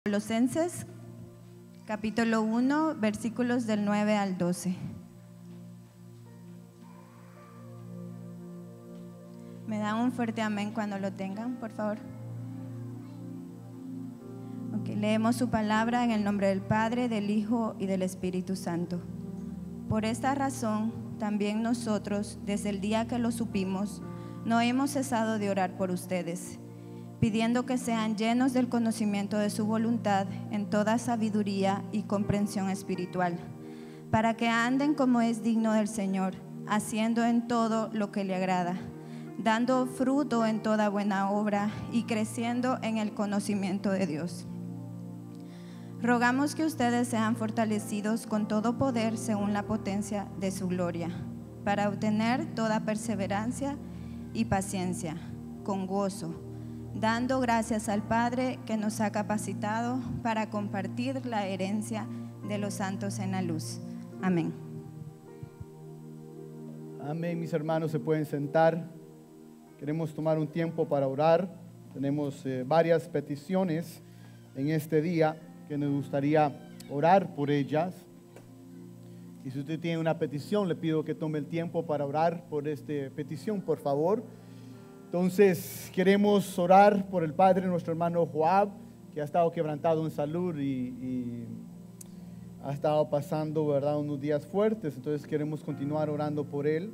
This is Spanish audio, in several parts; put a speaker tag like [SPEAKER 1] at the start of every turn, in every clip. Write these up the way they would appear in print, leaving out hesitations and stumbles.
[SPEAKER 1] Colosenses, capítulo 1, versículos del 9 al 12. ¿Me dan un fuerte amén cuando lo tengan, por favor? Ok, leemos su palabra en el nombre del Padre, del Hijo y del Espíritu Santo. Por esta razón, también nosotros, desde el día que lo supimos, no hemos cesado de orar por ustedes, pidiendo que sean llenos del conocimiento de su voluntad en toda sabiduría y comprensión espiritual, para que anden como es digno del Señor, haciendo en todo lo que le agrada, dando fruto en toda buena obra y creciendo en el conocimiento de Dios. Rogamos que ustedes sean fortalecidos con todo poder según la potencia de su gloria, para obtener toda perseverancia y paciencia, con gozo, dando gracias al Padre que nos ha capacitado para compartir la herencia de los santos en la luz. Amén.
[SPEAKER 2] Amén, mis hermanos, se pueden sentar. Queremos tomar un tiempo para orar. Tenemos varias peticiones en este día que nos gustaría orar por ellas. Y si usted tiene una petición, le pido que tome el tiempo para orar por esta petición, por favor. Entonces, queremos orar por el padre de nuestro hermano Joab, que ha estado quebrantado en salud y ha estado pasando, ¿verdad?, unos días fuertes. Entonces, queremos continuar orando por él.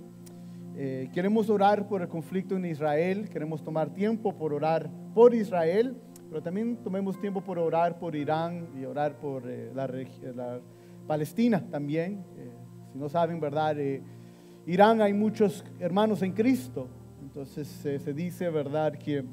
[SPEAKER 2] Queremos orar por el conflicto en Israel. Queremos tomar tiempo por orar por Israel, pero también tomemos tiempo por orar por Irán y orar por la Palestina también. Si no saben, ¿verdad? Irán, hay muchos hermanos en Cristo. Entonces se dice, ¿verdad?, que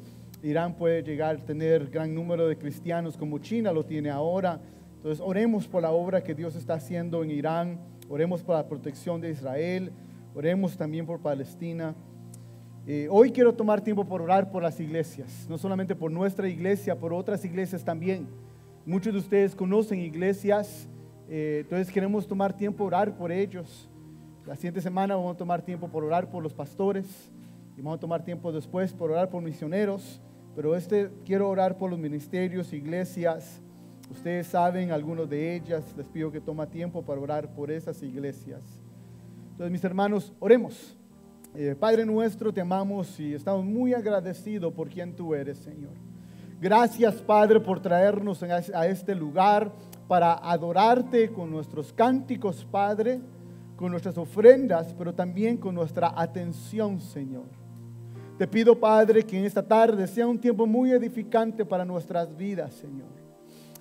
[SPEAKER 2] Irán puede llegar a tener gran número de cristianos como China lo tiene ahora. Entonces oremos por la obra que Dios está haciendo en Irán. Oremos por la protección de Israel. Oremos también por Palestina. Hoy quiero tomar tiempo por orar por las iglesias, no solamente por nuestra iglesia, por otras iglesias también. Muchos de ustedes conocen iglesias, entonces queremos tomar tiempo por orar por ellos. La siguiente semana vamos a tomar tiempo por orar por los pastores y vamos a tomar tiempo después por orar por misioneros, pero quiero orar por los ministerios, iglesias. Ustedes saben algunos de ellas, les pido que tome tiempo para orar por esas iglesias. Entonces, mis hermanos, oremos. Padre nuestro, te amamos y estamos muy agradecidos por quien tú eres, Señor. Gracias, Padre, por traernos a este lugar para adorarte con nuestros cánticos, Padre, con nuestras ofrendas, pero también con nuestra atención, Señor. Te pido, Padre, que en esta tarde sea un tiempo muy edificante para nuestras vidas, Señor.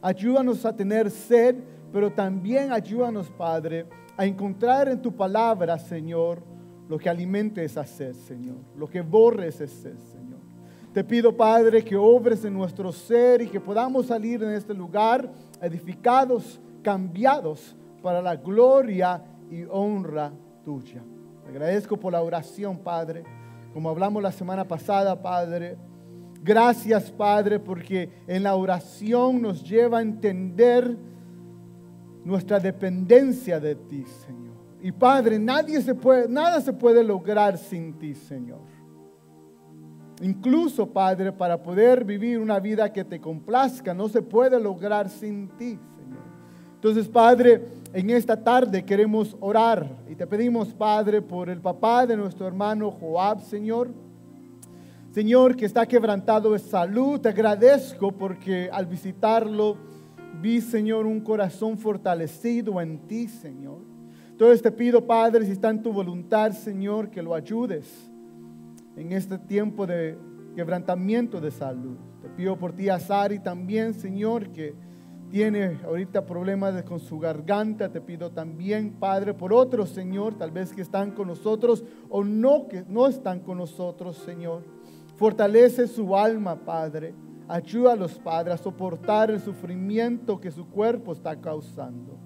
[SPEAKER 2] Ayúdanos a tener sed, pero también ayúdanos, Padre, a encontrar en tu palabra, Señor, lo que alimente esa sed, Señor, lo que borre esa sed, Señor. Te pido, Padre, que obres en nuestro ser y que podamos salir en este lugar edificados, cambiados para la gloria y honra tuya. Te agradezco por la oración, Padre, como hablamos la semana pasada, Padre. Gracias, Padre, porque en la oración nos lleva a entender nuestra dependencia de ti, Señor. Y Padre, nada se puede lograr sin ti, Señor. Incluso, Padre, para poder vivir una vida que te complazca, no se puede lograr sin ti, Señor. Entonces, Padre, en esta tarde queremos orar y te pedimos, Padre, por el papá de nuestro hermano Joab, Señor. Señor, que está quebrantado de salud, te agradezco porque al visitarlo vi, Señor, un corazón fortalecido en ti, Señor. Entonces te pido, Padre, si está en tu voluntad, Señor, que lo ayudes en este tiempo de quebrantamiento de salud. Te pido por ti a Sari también, Señor, que tiene ahorita problemas con su garganta. Te pido también, Padre, por otros, Señor, tal vez que están con nosotros o no, que no están con nosotros, Señor. Fortalece su alma, Padre. Ayúdalos, Padre, a soportar el sufrimiento que su cuerpo está causando.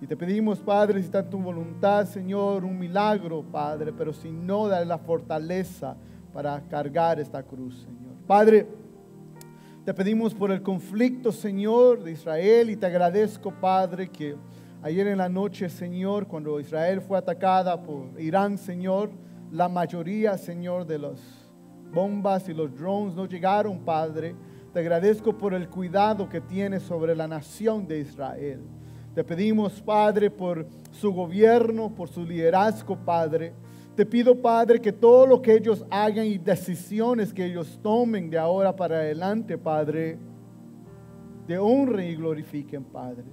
[SPEAKER 2] Y te pedimos, Padre, si está en tu voluntad, Señor, un milagro, Padre, pero si no, dale la fortaleza para cargar esta cruz, Señor. Padre, te pedimos por el conflicto, Señor, de Israel, y te agradezco, Padre, que ayer en la noche, Señor, cuando Israel fue atacada por Irán, Señor, la mayoría, Señor, de las bombas y los drones no llegaron, Padre, Te agradezco por el cuidado que tienes sobre la nación de Israel. Te pedimos, Padre, por su gobierno, por su liderazgo, Padre. Te pido, Padre, que todo lo que ellos hagan y decisiones que ellos tomen de ahora para adelante, Padre, te honren y glorifiquen, Padre.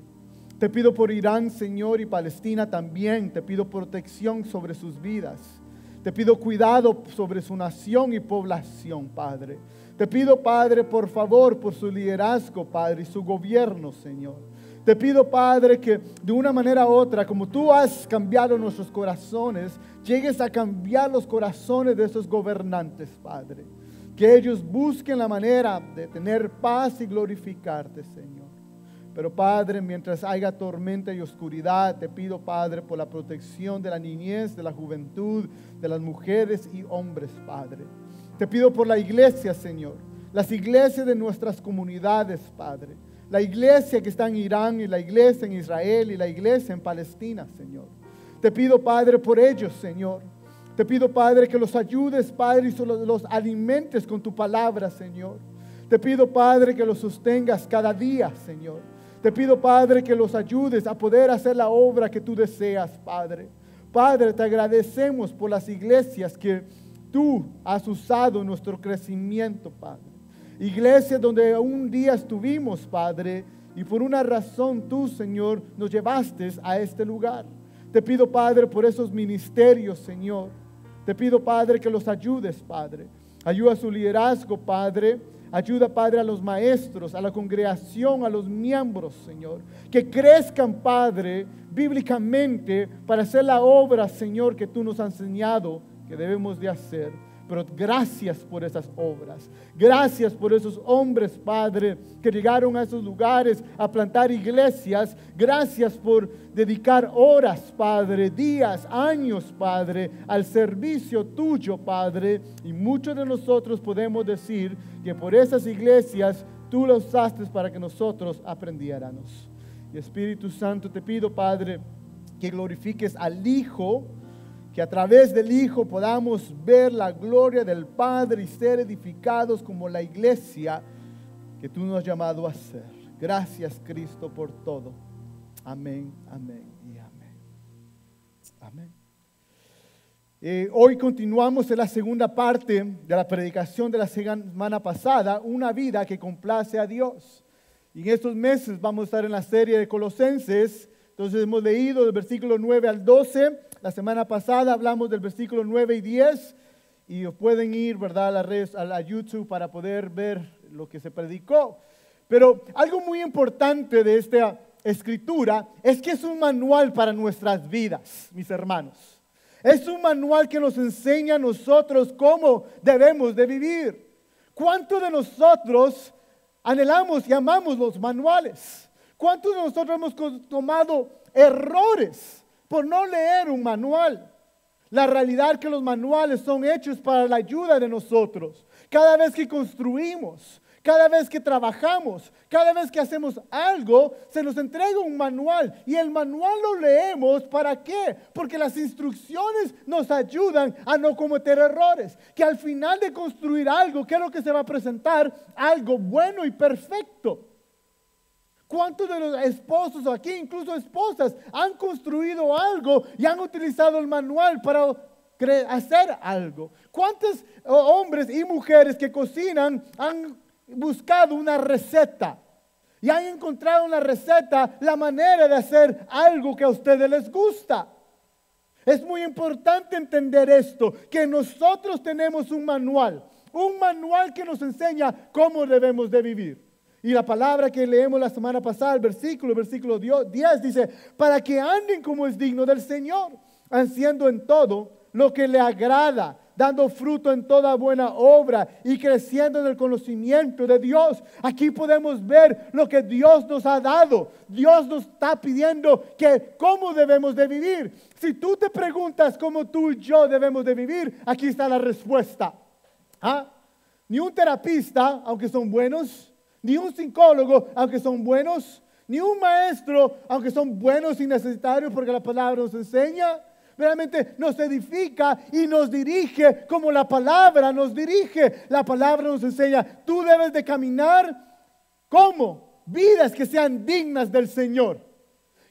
[SPEAKER 2] Te pido por Irán, Señor, y Palestina también. Te pido protección sobre sus vidas. Te pido cuidado sobre su nación y población, Padre. Te pido, Padre, por favor, por su liderazgo, Padre, y su gobierno, Señor. Te pido, Padre, que de una manera u otra, como tú has cambiado nuestros corazones, llegues a cambiar los corazones de esos gobernantes, Padre. Que ellos busquen la manera de tener paz y glorificarte, Señor. Pero, Padre, mientras haya tormenta y oscuridad, te pido, Padre, por la protección de la niñez, de la juventud, de las mujeres y hombres, Padre. Te pido por la iglesia, Señor. Las iglesias de nuestras comunidades, Padre. La iglesia que está en Irán y la iglesia en Israel y la iglesia en Palestina, Señor. Te pido, Padre, por ellos, Señor. Te pido, Padre, que los ayudes, Padre, y los alimentes con tu palabra, Señor. Te pido, Padre, que los sostengas cada día, Señor. Te pido, Padre, que los ayudes a poder hacer la obra que tú deseas, Padre. Padre, te agradecemos por las iglesias que tú has usado en nuestro crecimiento, Padre. Iglesias donde un día estuvimos, Padre, y por una razón tú, Señor, nos llevaste a este lugar. Te pido, Padre, por esos ministerios, Señor. Te pido, Padre, que los ayudes, Padre. Ayuda a su liderazgo, Padre. Ayuda, Padre, a los maestros, a la congregación, a los miembros, Señor. Que crezcan, Padre, bíblicamente para hacer la obra, Señor, que tú nos has enseñado que debemos de hacer. Pero gracias por esas obras. Gracias por esos hombres, Padre, que llegaron a esos lugares a plantar iglesias. Gracias por dedicar horas, Padre, días, años, Padre, al servicio tuyo, Padre. Y muchos de nosotros podemos decir que por esas iglesias tú las usaste para que nosotros aprendiéramos. Y Espíritu Santo, te pido, Padre, que glorifiques al Hijo, que a través del Hijo podamos ver la gloria del Padre y ser edificados como la iglesia que tú nos has llamado a ser. Gracias, Cristo, por todo. Amén, amén y amén. Amén. Hoy continuamos en la segunda parte de la predicación de la semana pasada, una vida que complace a Dios. Y en estos meses vamos a estar en la serie de Colosenses. Entonces hemos leído del versículo 9 al 12. La semana pasada hablamos del versículo 9 y 10 y pueden ir, ¿verdad?, a las redes, a YouTube para poder ver lo que se predicó. Pero algo muy importante de esta escritura es que es un manual para nuestras vidas, mis hermanos. Es un manual que nos enseña a nosotros cómo debemos de vivir. ¿Cuántos de nosotros anhelamos y amamos los manuales? ¿Cuántos de nosotros hemos tomado errores por no leer un manual? La realidad es que los manuales son hechos para la ayuda de nosotros. Cada vez que construimos, cada vez que trabajamos, cada vez que hacemos algo, se nos entrega un manual. Y el manual lo leemos, ¿para qué? Porque las instrucciones nos ayudan a no cometer errores. Que al final de construir algo, ¿qué es lo que se va a presentar? Algo bueno y perfecto. ¿Cuántos de los esposos aquí, incluso esposas, han construido algo y han utilizado el manual para hacer algo? ¿Cuántos hombres y mujeres que cocinan han buscado una receta y han encontrado en la receta la manera de hacer algo que a ustedes les gusta? Es muy importante entender esto, que nosotros tenemos un manual que nos enseña cómo debemos de vivir. Y la palabra que leemos la semana pasada, el versículo 10 dice, para que anden como es digno del Señor, haciendo en todo lo que le agrada, dando fruto en toda buena obra y creciendo en el conocimiento de Dios. Aquí podemos ver lo que Dios nos ha dado. Dios nos está pidiendo que cómo debemos de vivir. Si tú te preguntas cómo tú y yo debemos de vivir, aquí está la respuesta. Ni un terapista, aunque son buenos, ni un psicólogo, aunque son buenos, ni un maestro, aunque son buenos y necesarios porque la palabra nos enseña, realmente nos edifica y nos dirige como la palabra nos dirige. La palabra nos enseña, tú debes de caminar como vidas que sean dignas del Señor.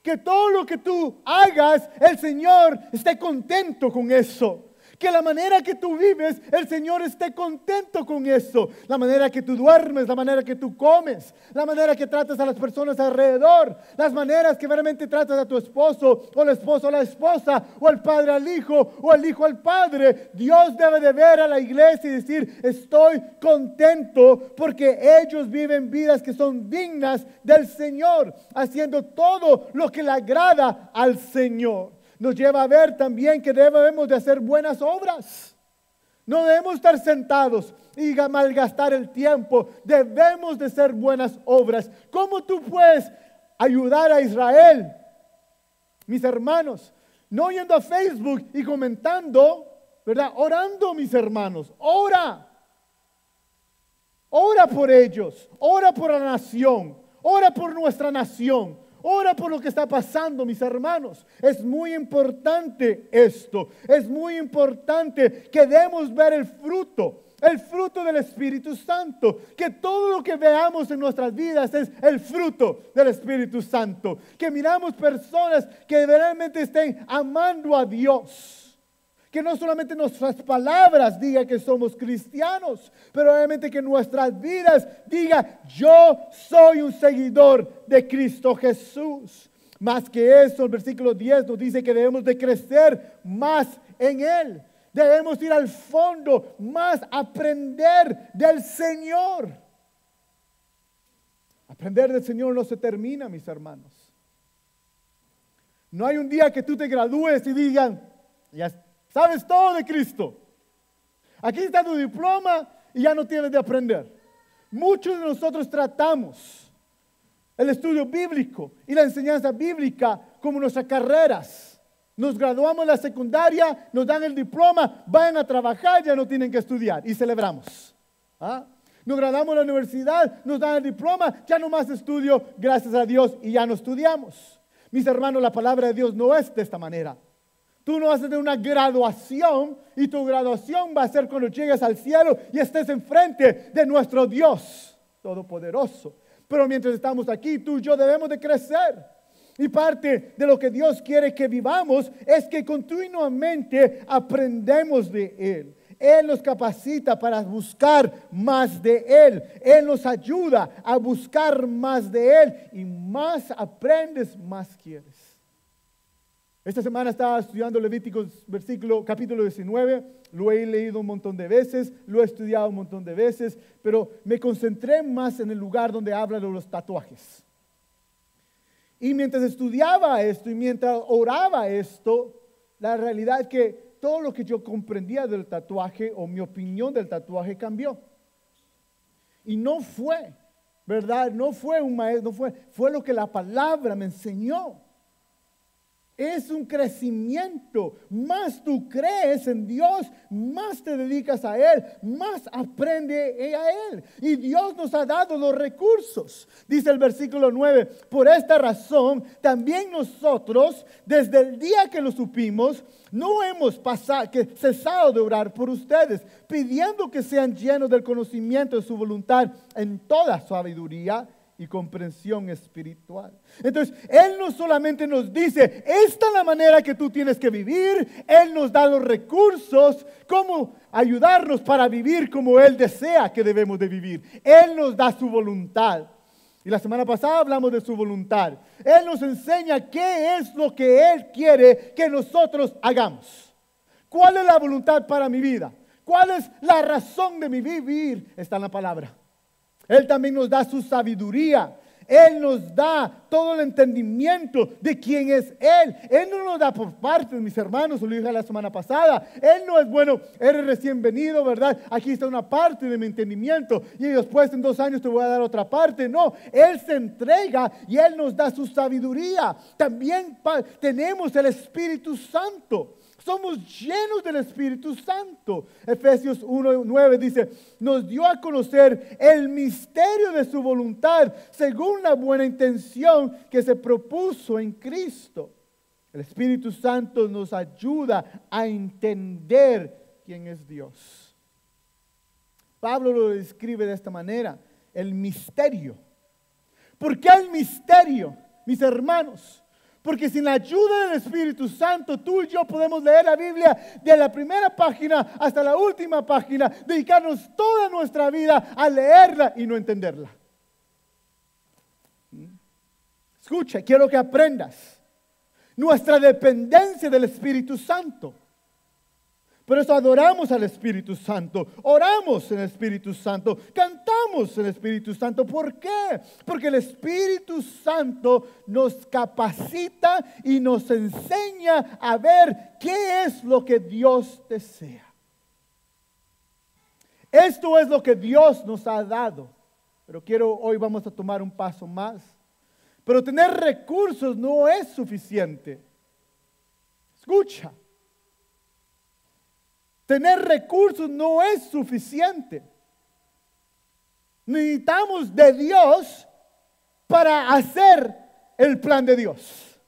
[SPEAKER 2] Que todo lo que tú hagas, el Señor esté contento con eso. Que la manera que tú vives, el Señor esté contento con eso. La manera que tú duermes, la manera que tú comes, la manera que tratas a las personas alrededor, las maneras que realmente tratas a tu esposo, o el esposo a la esposa, o el padre al hijo, o el hijo al padre. Dios debe de ver a la iglesia y decir, estoy contento porque ellos viven vidas que son dignas del Señor, haciendo todo lo que le agrada al Señor. Nos lleva a ver también que debemos de hacer buenas obras. No debemos estar sentados y malgastar el tiempo. Debemos de hacer buenas obras. ¿Cómo tú puedes ayudar a Israel? Mis hermanos, no yendo a Facebook y comentando, ¿verdad? Orando, mis hermanos. Ora por ellos. Ora por la nación. Ora por nuestra nación. Ora por lo que está pasando, mis hermanos. Es muy importante esto. Es muy importante que demos ver el fruto del Espíritu Santo. Que todo lo que veamos en nuestras vidas es el fruto del Espíritu Santo. Que miramos personas que realmente estén amando a Dios. Que no solamente nuestras palabras digan que somos cristianos, pero realmente que nuestras vidas digan, yo soy un seguidor de Cristo Jesús. Más que eso, el versículo 10 nos dice que debemos de crecer más en Él. Debemos ir al fondo, más aprender del Señor. Aprender del Señor no se termina, mis hermanos. No hay un día que tú te gradúes y digan, ya sabes todo de Cristo. Aquí está tu diploma y ya no tienes de aprender. Muchos de nosotros tratamos el estudio bíblico y la enseñanza bíblica como nuestras carreras. Nos graduamos en la secundaria, nos dan el diploma, vayan a trabajar, ya no tienen que estudiar y celebramos. Nos graduamos en la universidad, nos dan el diploma, ya no más estudio, gracias a Dios, y ya no estudiamos. Mis hermanos, la palabra de Dios no es de esta manera. Tú no vas a tener una graduación y tu graduación va a ser cuando llegues al cielo y estés enfrente de nuestro Dios Todopoderoso. Pero mientras estamos aquí, tú y yo debemos de crecer. Y parte de lo que Dios quiere que vivamos es que continuamente aprendemos de Él. Él nos capacita para buscar más de Él. Él nos ayuda a buscar más de Él. Y más aprendes, más quieres. Esta semana estaba estudiando Levíticos capítulo 19, lo he leído un montón de veces, lo he estudiado un montón de veces, pero me concentré más en el lugar donde habla de los tatuajes. Y mientras estudiaba esto y mientras oraba esto, la realidad es que todo lo que yo comprendía del tatuaje o mi opinión del tatuaje cambió. Y no fue, ¿verdad? No fue un maestro, fue lo que la palabra me enseñó. Es un crecimiento. Más tú crees en Dios, más te dedicas a Él, más aprende a Él. Y Dios nos ha dado los recursos. Dice el versículo 9, por esta razón también nosotros, desde el día que lo supimos, no hemos cesado de orar por ustedes, pidiendo que sean llenos del conocimiento de su voluntad en toda sabiduría y comprensión espiritual. Entonces, Él no solamente nos dice, esta es la manera que tú tienes que vivir. Él nos da los recursos, cómo ayudarnos para vivir como Él desea que debemos de vivir. Él nos da su voluntad. Y la semana pasada hablamos de su voluntad. Él nos enseña qué es lo que Él quiere que nosotros hagamos. ¿Cuál es la voluntad para mi vida? ¿Cuál es la razón de mi vivir? Está en la palabra. Él también nos da su sabiduría. Él nos da todo el entendimiento de quién es Él. Él no nos da por partes, mis hermanos, lo dije la semana pasada. Él no es bueno, eres recién venido, ¿verdad? Aquí está una parte de mi entendimiento y después en 2 años te voy a dar otra parte. No, Él se entrega y Él nos da su sabiduría. También tenemos el Espíritu Santo. Somos llenos del Espíritu Santo. Efesios 1:9 dice, nos dio a conocer el misterio de su voluntad según la buena intención que se propuso en Cristo. El Espíritu Santo nos ayuda a entender quién es Dios. Pablo lo describe de esta manera, el misterio. ¿Por qué el misterio, mis hermanos? Porque sin la ayuda del Espíritu Santo, tú y yo podemos leer la Biblia de la primera página hasta la última página, dedicarnos toda nuestra vida a leerla y no entenderla. Escucha, quiero que aprendas nuestra dependencia del Espíritu Santo. Por eso adoramos al Espíritu Santo, oramos en el Espíritu Santo, cantamos en el Espíritu Santo. ¿Por qué? Porque el Espíritu Santo nos capacita y nos enseña a ver qué es lo que Dios desea. Esto es lo que Dios nos ha dado. Pero hoy vamos a tomar un paso más. Pero tener recursos no es suficiente. Escucha. Tener recursos no es suficiente. Necesitamos de Dios para hacer el plan de Dios.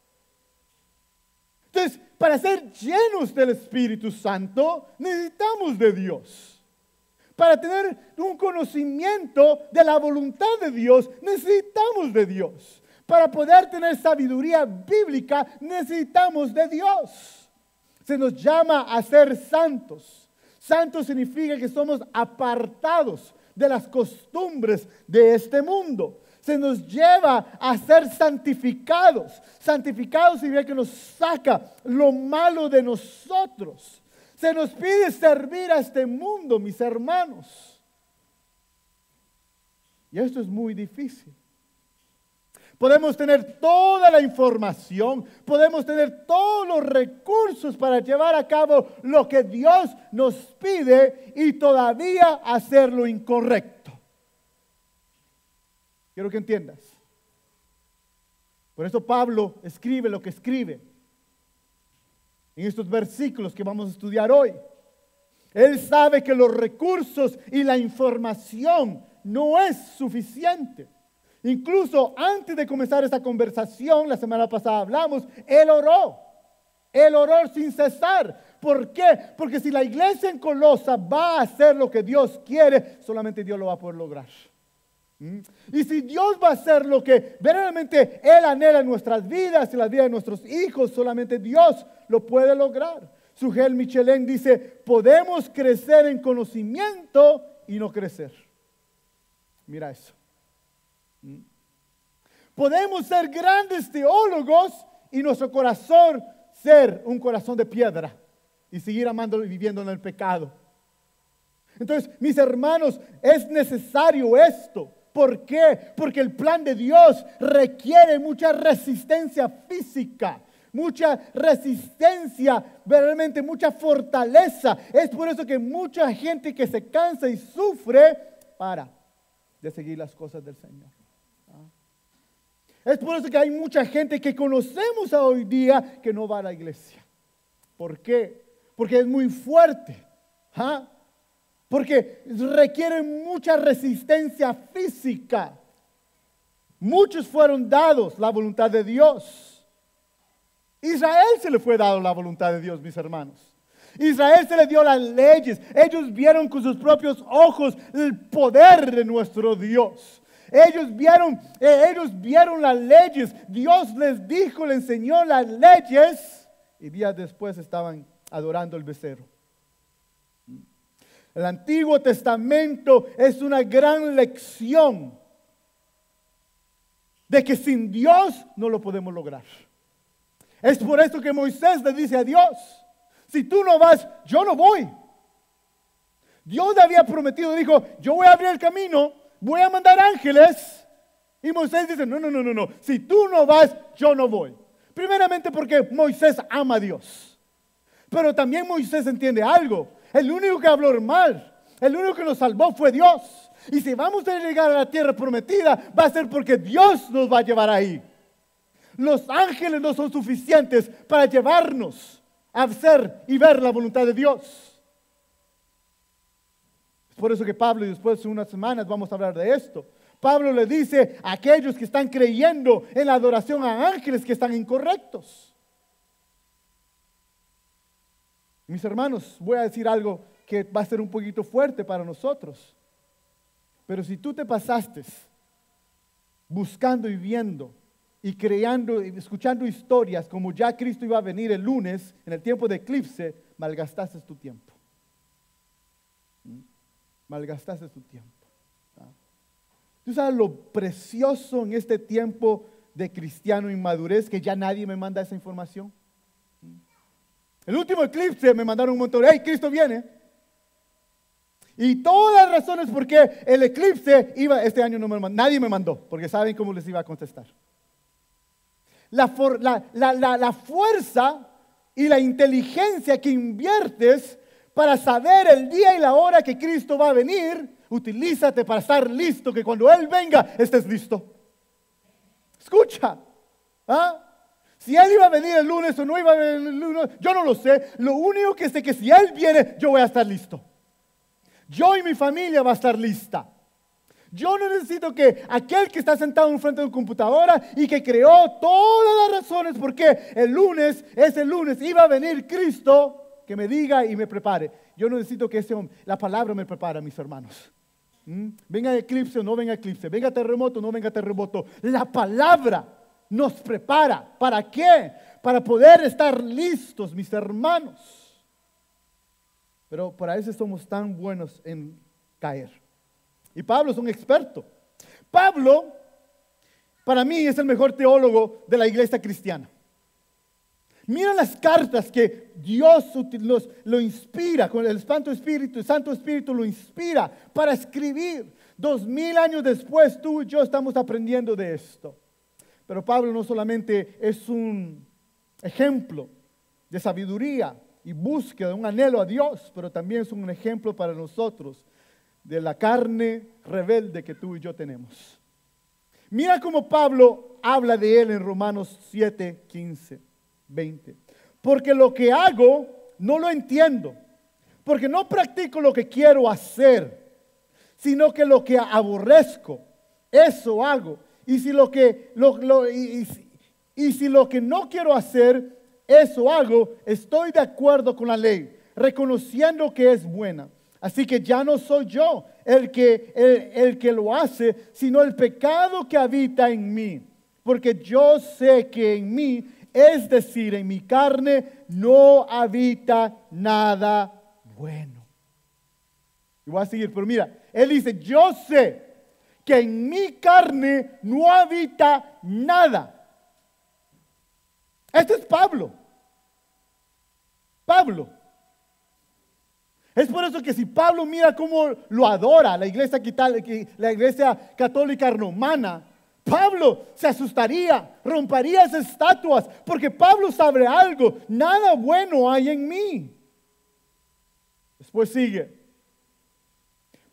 [SPEAKER 2] Entonces, para ser llenos del Espíritu Santo, necesitamos de Dios. Para tener un conocimiento de la voluntad de Dios, necesitamos de Dios. Para poder tener sabiduría bíblica, necesitamos de Dios. Se nos llama a ser santos. Santos significa que somos apartados de las costumbres de este mundo. Se nos lleva a ser santificados. Santificados significa que nos saca lo malo de nosotros. Se nos pide servir a este mundo, mis hermanos. Y esto es muy difícil. Podemos tener toda la información, podemos tener todos los recursos para llevar a cabo lo que Dios nos pide y todavía hacer lo incorrecto. Quiero que entiendas. Por eso Pablo escribe lo que escribe en estos versículos que vamos a estudiar hoy. Él sabe que los recursos y la información no es suficiente. Incluso antes de comenzar esta conversación, la semana pasada hablamos, él oró sin cesar. ¿Por qué? Porque si la iglesia en Colosa va a hacer lo que Dios quiere, solamente Dios lo va a poder lograr. Y si Dios va a hacer lo que verdaderamente Él anhela en nuestras vidas, en las vidas de nuestros hijos, solamente Dios lo puede lograr. Sugel Michelin dice, podemos crecer en conocimiento y no crecer. Mira eso. Podemos ser grandes teólogos y nuestro corazón ser un corazón de piedra y seguir amando y viviendo en el pecado. Entonces, mis hermanos, es necesario esto. ¿Por qué? Porque el plan de Dios requiere mucha resistencia física, mucha resistencia, verdaderamente mucha fortaleza. Es por eso que mucha gente que se cansa y sufre para de seguir las cosas del Señor. Es por eso que hay mucha gente que conocemos hoy día que no va a la iglesia. ¿Por qué? Porque es muy fuerte. Porque requiere mucha resistencia física. Muchos fueron dados la voluntad de Dios. Israel se le fue dado la voluntad de Dios, mis hermanos. Israel se le dio las leyes. Ellos vieron con sus propios ojos el poder de nuestro Dios. Ellos vieron las leyes. Dios les dijo, les enseñó las leyes. Y días después estaban adorando el becerro. El Antiguo Testamento es una gran lección de que sin Dios no lo podemos lograr. Es por eso que Moisés le dice a Dios, si tú no vas, yo no voy. Dios le había prometido, dijo, yo voy a abrir el camino, voy a mandar ángeles. Y Moisés dice, no, si tú no vas, yo no voy. Primeramente porque Moisés ama a Dios. Pero también Moisés entiende algo. El único que habló mal, el único que nos salvó fue Dios. Y si vamos a llegar a la tierra prometida, va a ser porque Dios nos va a llevar ahí. Los ángeles no son suficientes para llevarnos a hacer y ver la voluntad de Dios. Es por eso que Pablo, y después de unas semanas vamos a hablar de esto, Pablo le dice a aquellos que están creyendo en la adoración a ángeles que están incorrectos. Mis hermanos, voy a decir algo que va a ser un poquito fuerte para nosotros. Pero si tú te pasaste buscando y viendo y creando y escuchando historias como ya Cristo iba a venir el lunes en el tiempo de eclipse, malgastaste tu tiempo. Malgastaste tu tiempo. ¿Tú sabes lo precioso en este tiempo de cristiano inmadurez que ya nadie me manda esa información? El último eclipse me mandaron un montón. ¡Hey, Cristo viene! Y todas las razones por qué el eclipse iba, este año no me mandó, nadie me mandó, porque saben cómo les iba a contestar. La fuerza y la inteligencia que inviertes para saber el día y la hora que Cristo va a venir, utilízate para estar listo, que cuando Él venga estés listo. Escucha, si Él iba a venir el lunes o no iba a venir el lunes, yo no lo sé. Lo único que sé que si Él viene, yo voy a estar listo. Yo y mi familia va a estar lista. Yo no necesito que aquel que está sentado en frente de una computadora y que creó todas las razones por qué el lunes, ese lunes, iba a venir Cristo, que me diga y me prepare. Yo no necesito que la palabra me prepare, mis hermanos. Venga eclipse o no venga eclipse, venga terremoto o no venga terremoto. La palabra nos prepara. ¿Para qué? Para poder estar listos, mis hermanos. Pero por eso somos tan buenos en caer. Y Pablo es un experto. Pablo, para mí, es el mejor teólogo de la iglesia cristiana. Mira las cartas que Dios lo inspira, con el Santo Espíritu lo inspira para escribir. 2000 años después, tú y yo estamos aprendiendo de esto. Pero Pablo no solamente es un ejemplo de sabiduría y búsqueda, un anhelo a Dios, pero también es un ejemplo para nosotros de la carne rebelde que tú y yo tenemos. Mira cómo Pablo habla de él en Romanos 7, 15, 20. Porque lo que hago no lo entiendo, porque no practico lo que quiero hacer, sino que lo que aborrezco, eso hago. Y si lo que no quiero hacer, eso hago, estoy de acuerdo con la ley, reconociendo que es buena. Así que ya no soy yo el que lo hace, sino el pecado que habita en mí. Porque yo sé que en mí, es decir, en mi carne, no habita nada bueno. Y voy a seguir, pero mira, él dice, yo sé que en mi carne no habita nada. Este es Pablo. Pablo. Es por eso que si Pablo mira cómo lo adora la iglesia católica romana, Pablo se asustaría, rompería esas estatuas, porque Pablo sabe algo, nada bueno hay en mí. Después sigue,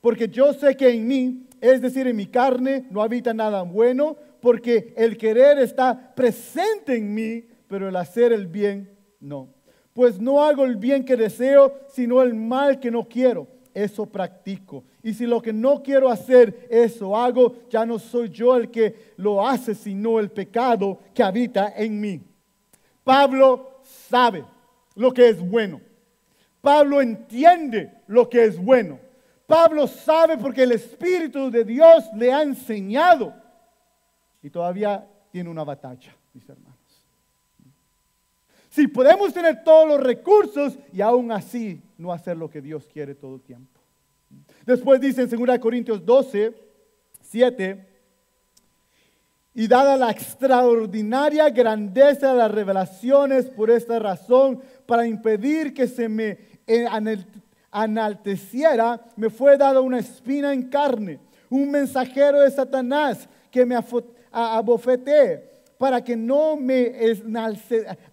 [SPEAKER 2] porque yo sé que en mí, es decir, en mi carne, no habita nada bueno, porque el querer está presente en mí, pero el hacer el bien no. Pues no hago el bien que deseo, sino el mal que no quiero. Eso practico. Y si lo que no quiero hacer, eso hago, ya no soy yo el que lo hace, sino el pecado que habita en mí. Pablo sabe lo que es bueno. Pablo entiende lo que es bueno. Pablo sabe porque el Espíritu de Dios le ha enseñado. Y todavía tiene una batalla, mis hermanos. Si podemos tener todos los recursos y aún así no hacer lo que Dios quiere todo el tiempo. Después dice en 2 Corintios 12, 7, y dada la extraordinaria grandeza de las revelaciones, por esta razón, para impedir que se me enalteciera, me fue dada una espina en carne, un mensajero de Satanás que me abofetee, para que no me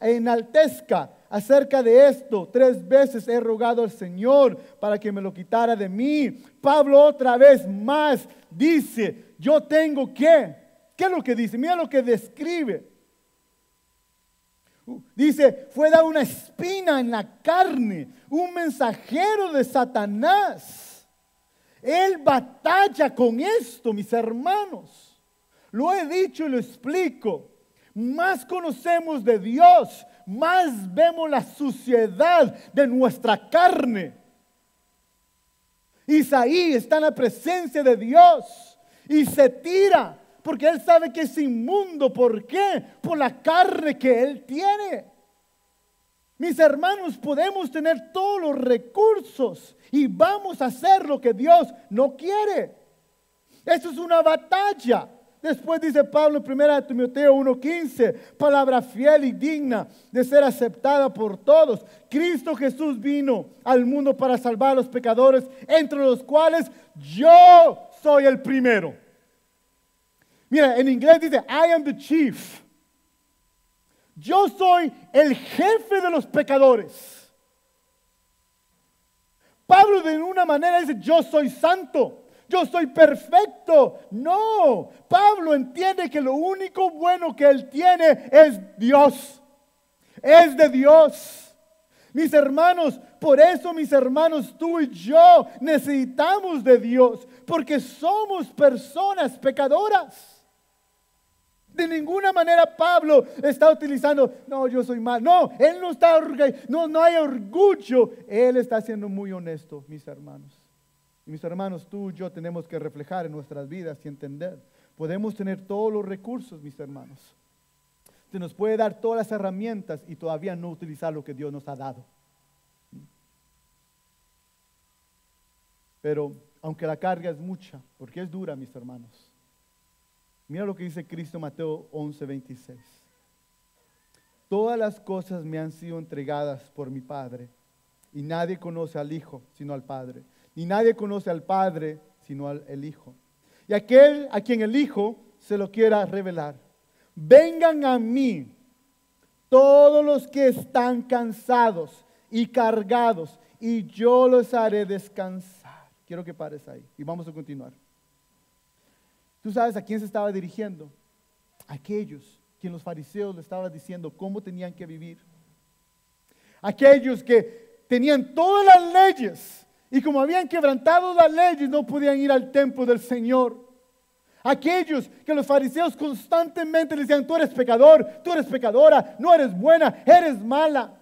[SPEAKER 2] enaltezca. Acerca de esto, 3 veces he rogado al Señor para que me lo quitara de mí. Pablo otra vez más dice, yo tengo que. ¿Qué es lo que dice? Mira lo que describe. Dice, fue dada una espina en la carne, un mensajero de Satanás. Él batalla con esto, mis hermanos. Lo he dicho y lo explico. más conocemos de Dios, más vemos la suciedad de nuestra carne. Isaí está en la presencia de Dios y se tira porque él sabe que es inmundo. ¿Por qué? Por la carne que él tiene. Mis hermanos, podemos tener todos los recursos y vamos a hacer lo que Dios no quiere. Esto es una batalla. Después dice Pablo en 1 Timoteo 1:15, palabra fiel y digna de ser aceptada por todos. Cristo Jesús vino al mundo para salvar a los pecadores, entre los cuales yo soy el primero. Mira, en inglés dice, I am the chief. Yo soy el jefe de los pecadores. Pablo de una manera dice, yo soy santo, yo soy perfecto. No, Pablo entiende que lo único bueno que él tiene es Dios. Es de Dios. Mis hermanos, por eso mis hermanos, tú y yo necesitamos de Dios, porque somos personas pecadoras. De ninguna manera Pablo está utilizando, no, yo soy mal. No, él no está, no hay orgullo. Él está siendo muy honesto, mis hermanos. Y mis hermanos, tú y yo tenemos que reflejar en nuestras vidas y entender. Podemos tener todos los recursos, mis hermanos. Se nos puede dar todas las herramientas y todavía no utilizar lo que Dios nos ha dado. Pero aunque la carga es mucha, porque es dura, mis hermanos. Mira lo que dice Cristo en Mateo 11:26. Todas las cosas me han sido entregadas por mi Padre, y nadie conoce al Hijo sino al Padre, ni nadie conoce al Padre sino al Hijo. Y aquel a quien el Hijo se lo quiera revelar. Vengan a mí todos los que están cansados y cargados, y yo los haré descansar. Quiero que pares ahí y vamos a continuar. ¿Tú sabes a quién se estaba dirigiendo? Aquellos quien los fariseos le estaban diciendo cómo tenían que vivir. Aquellos que tenían todas las leyes y como habían quebrantado las leyes no podían ir al templo del Señor. Aquellos que los fariseos constantemente les decían, tú eres pecador, tú eres pecadora, no eres buena, eres mala.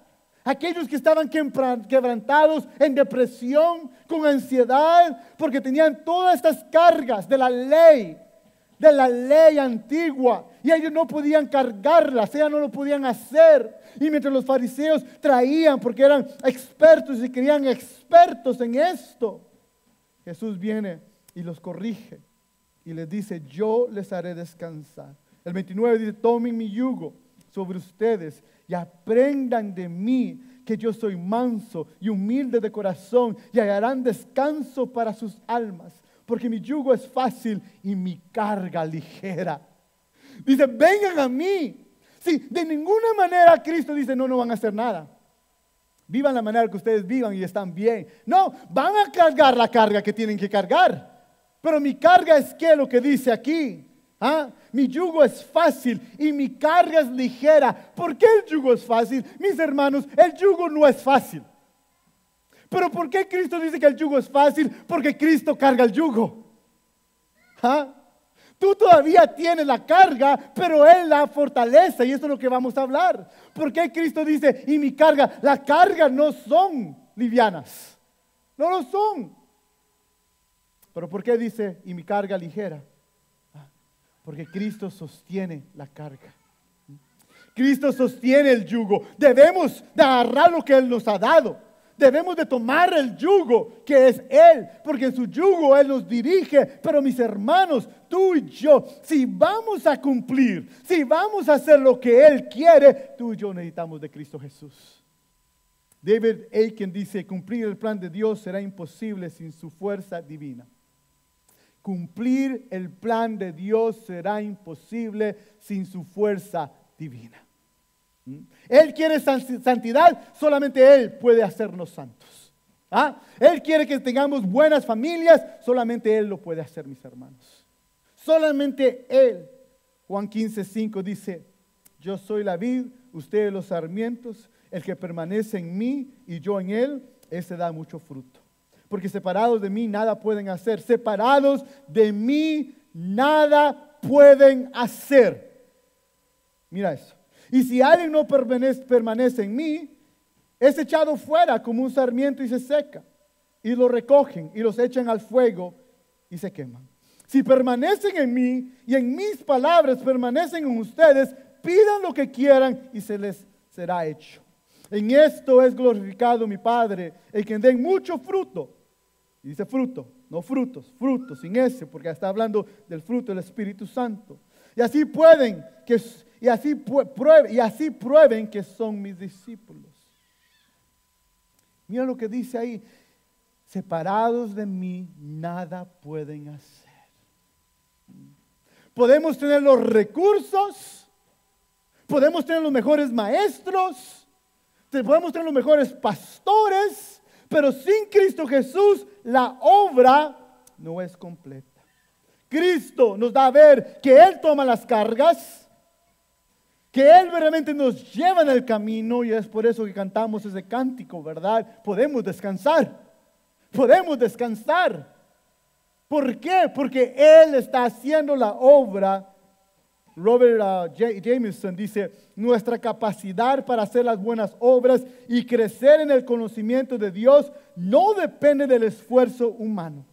[SPEAKER 2] Aquellos que estaban quebrantados en depresión, con ansiedad, porque tenían todas estas cargas de la ley antigua, y ellos no podían cargarlas, ellos no lo podían hacer. Y mientras los fariseos traían, porque eran expertos y querían expertos en esto, Jesús viene y los corrige y les dice, yo les haré descansar. El 29 dice, tomen mi yugo sobre ustedes y aprendan de mí, que yo soy manso y humilde de corazón, y hallarán descanso para sus almas, porque mi yugo es fácil y mi carga ligera. Dice, vengan a mí. Sí, de ninguna manera Cristo dice, no van a hacer nada. Vivan la manera que ustedes vivan y están bien. No, van a cargar la carga que tienen que cargar. Pero mi carga es ¿qué? Lo que dice aquí. Mi yugo es fácil y mi carga es ligera. ¿Por qué el yugo es fácil? Mis hermanos, el yugo no es fácil. Pero ¿por qué Cristo dice que el yugo es fácil? Porque Cristo carga el yugo. Tú todavía tienes la carga, pero Él la fortalece, y esto es lo que vamos a hablar. ¿Por qué Cristo dice, y mi carga? Las cargas no son livianas. No lo son. Pero ¿por qué dice, y mi carga ligera? Porque Cristo sostiene la carga. Cristo sostiene el yugo. Debemos de agarrar lo que Él nos ha dado. Debemos de tomar el yugo que es Él, porque en su yugo Él nos dirige. Pero mis hermanos, tú y yo, si vamos a cumplir, si vamos a hacer lo que Él quiere, tú y yo necesitamos de Cristo Jesús. David Aiken dice, cumplir el plan de Dios será imposible sin su fuerza divina. Cumplir el plan de Dios será imposible sin su fuerza divina. Él quiere santidad, solamente Él puede hacernos santos. Él quiere que tengamos buenas familias, solamente Él lo puede hacer, mis hermanos. Solamente Él. Juan 15:5 dice, yo soy la vid, ustedes los sarmientos, el que permanece en mí y yo en Él, ese da mucho fruto. Porque separados de mí nada pueden hacer. Separados de mí nada pueden hacer. Mira eso. Y si alguien no permanece en mí, es echado fuera como un sarmiento y se seca. Y lo recogen y los echan al fuego y se queman. Si permanecen en mí y en mis palabras permanecen en ustedes, pidan lo que quieran y se les será hecho. En esto es glorificado mi Padre, el que den mucho fruto. Y dice fruto, no frutos, frutos sin ese, porque está hablando del fruto del Espíritu Santo. Y así prueben que son mis discípulos. Mira lo que dice ahí. Separados de mí, nada pueden hacer. Podemos tener los recursos, podemos tener los mejores maestros, podemos tener los mejores pastores, pero sin Cristo Jesús la obra no es completa. Cristo nos da a ver que Él toma las cargas, que Él verdaderamente nos lleva en el camino, y es por eso que cantamos ese cántico, ¿verdad? Podemos descansar. Podemos descansar. ¿Por qué? Porque Él está haciendo la obra. Robert Jameson dice, nuestra capacidad para hacer las buenas obras y crecer en el conocimiento de Dios no depende del esfuerzo humano.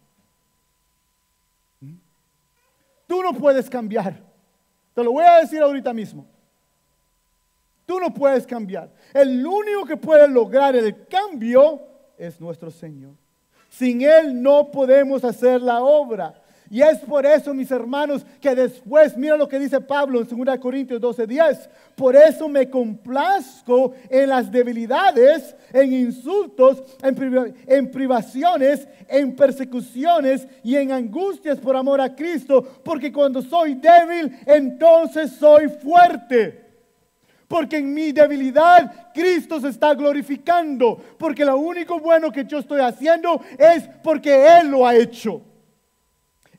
[SPEAKER 2] Tú no puedes cambiar. Te lo voy a decir ahorita mismo. Tú no puedes cambiar. El único que puede lograr el cambio es nuestro Señor. Sin Él no podemos hacer la obra. Y es por eso, mis hermanos, que después, mira lo que dice Pablo en 2 Corintios 12:10. Por eso me complazco en las debilidades, en insultos, en privaciones, en persecuciones y en angustias por amor a Cristo. Porque cuando soy débil, entonces soy fuerte. Porque en mi debilidad Cristo se está glorificando. Porque lo único bueno que yo estoy haciendo es porque Él lo ha hecho.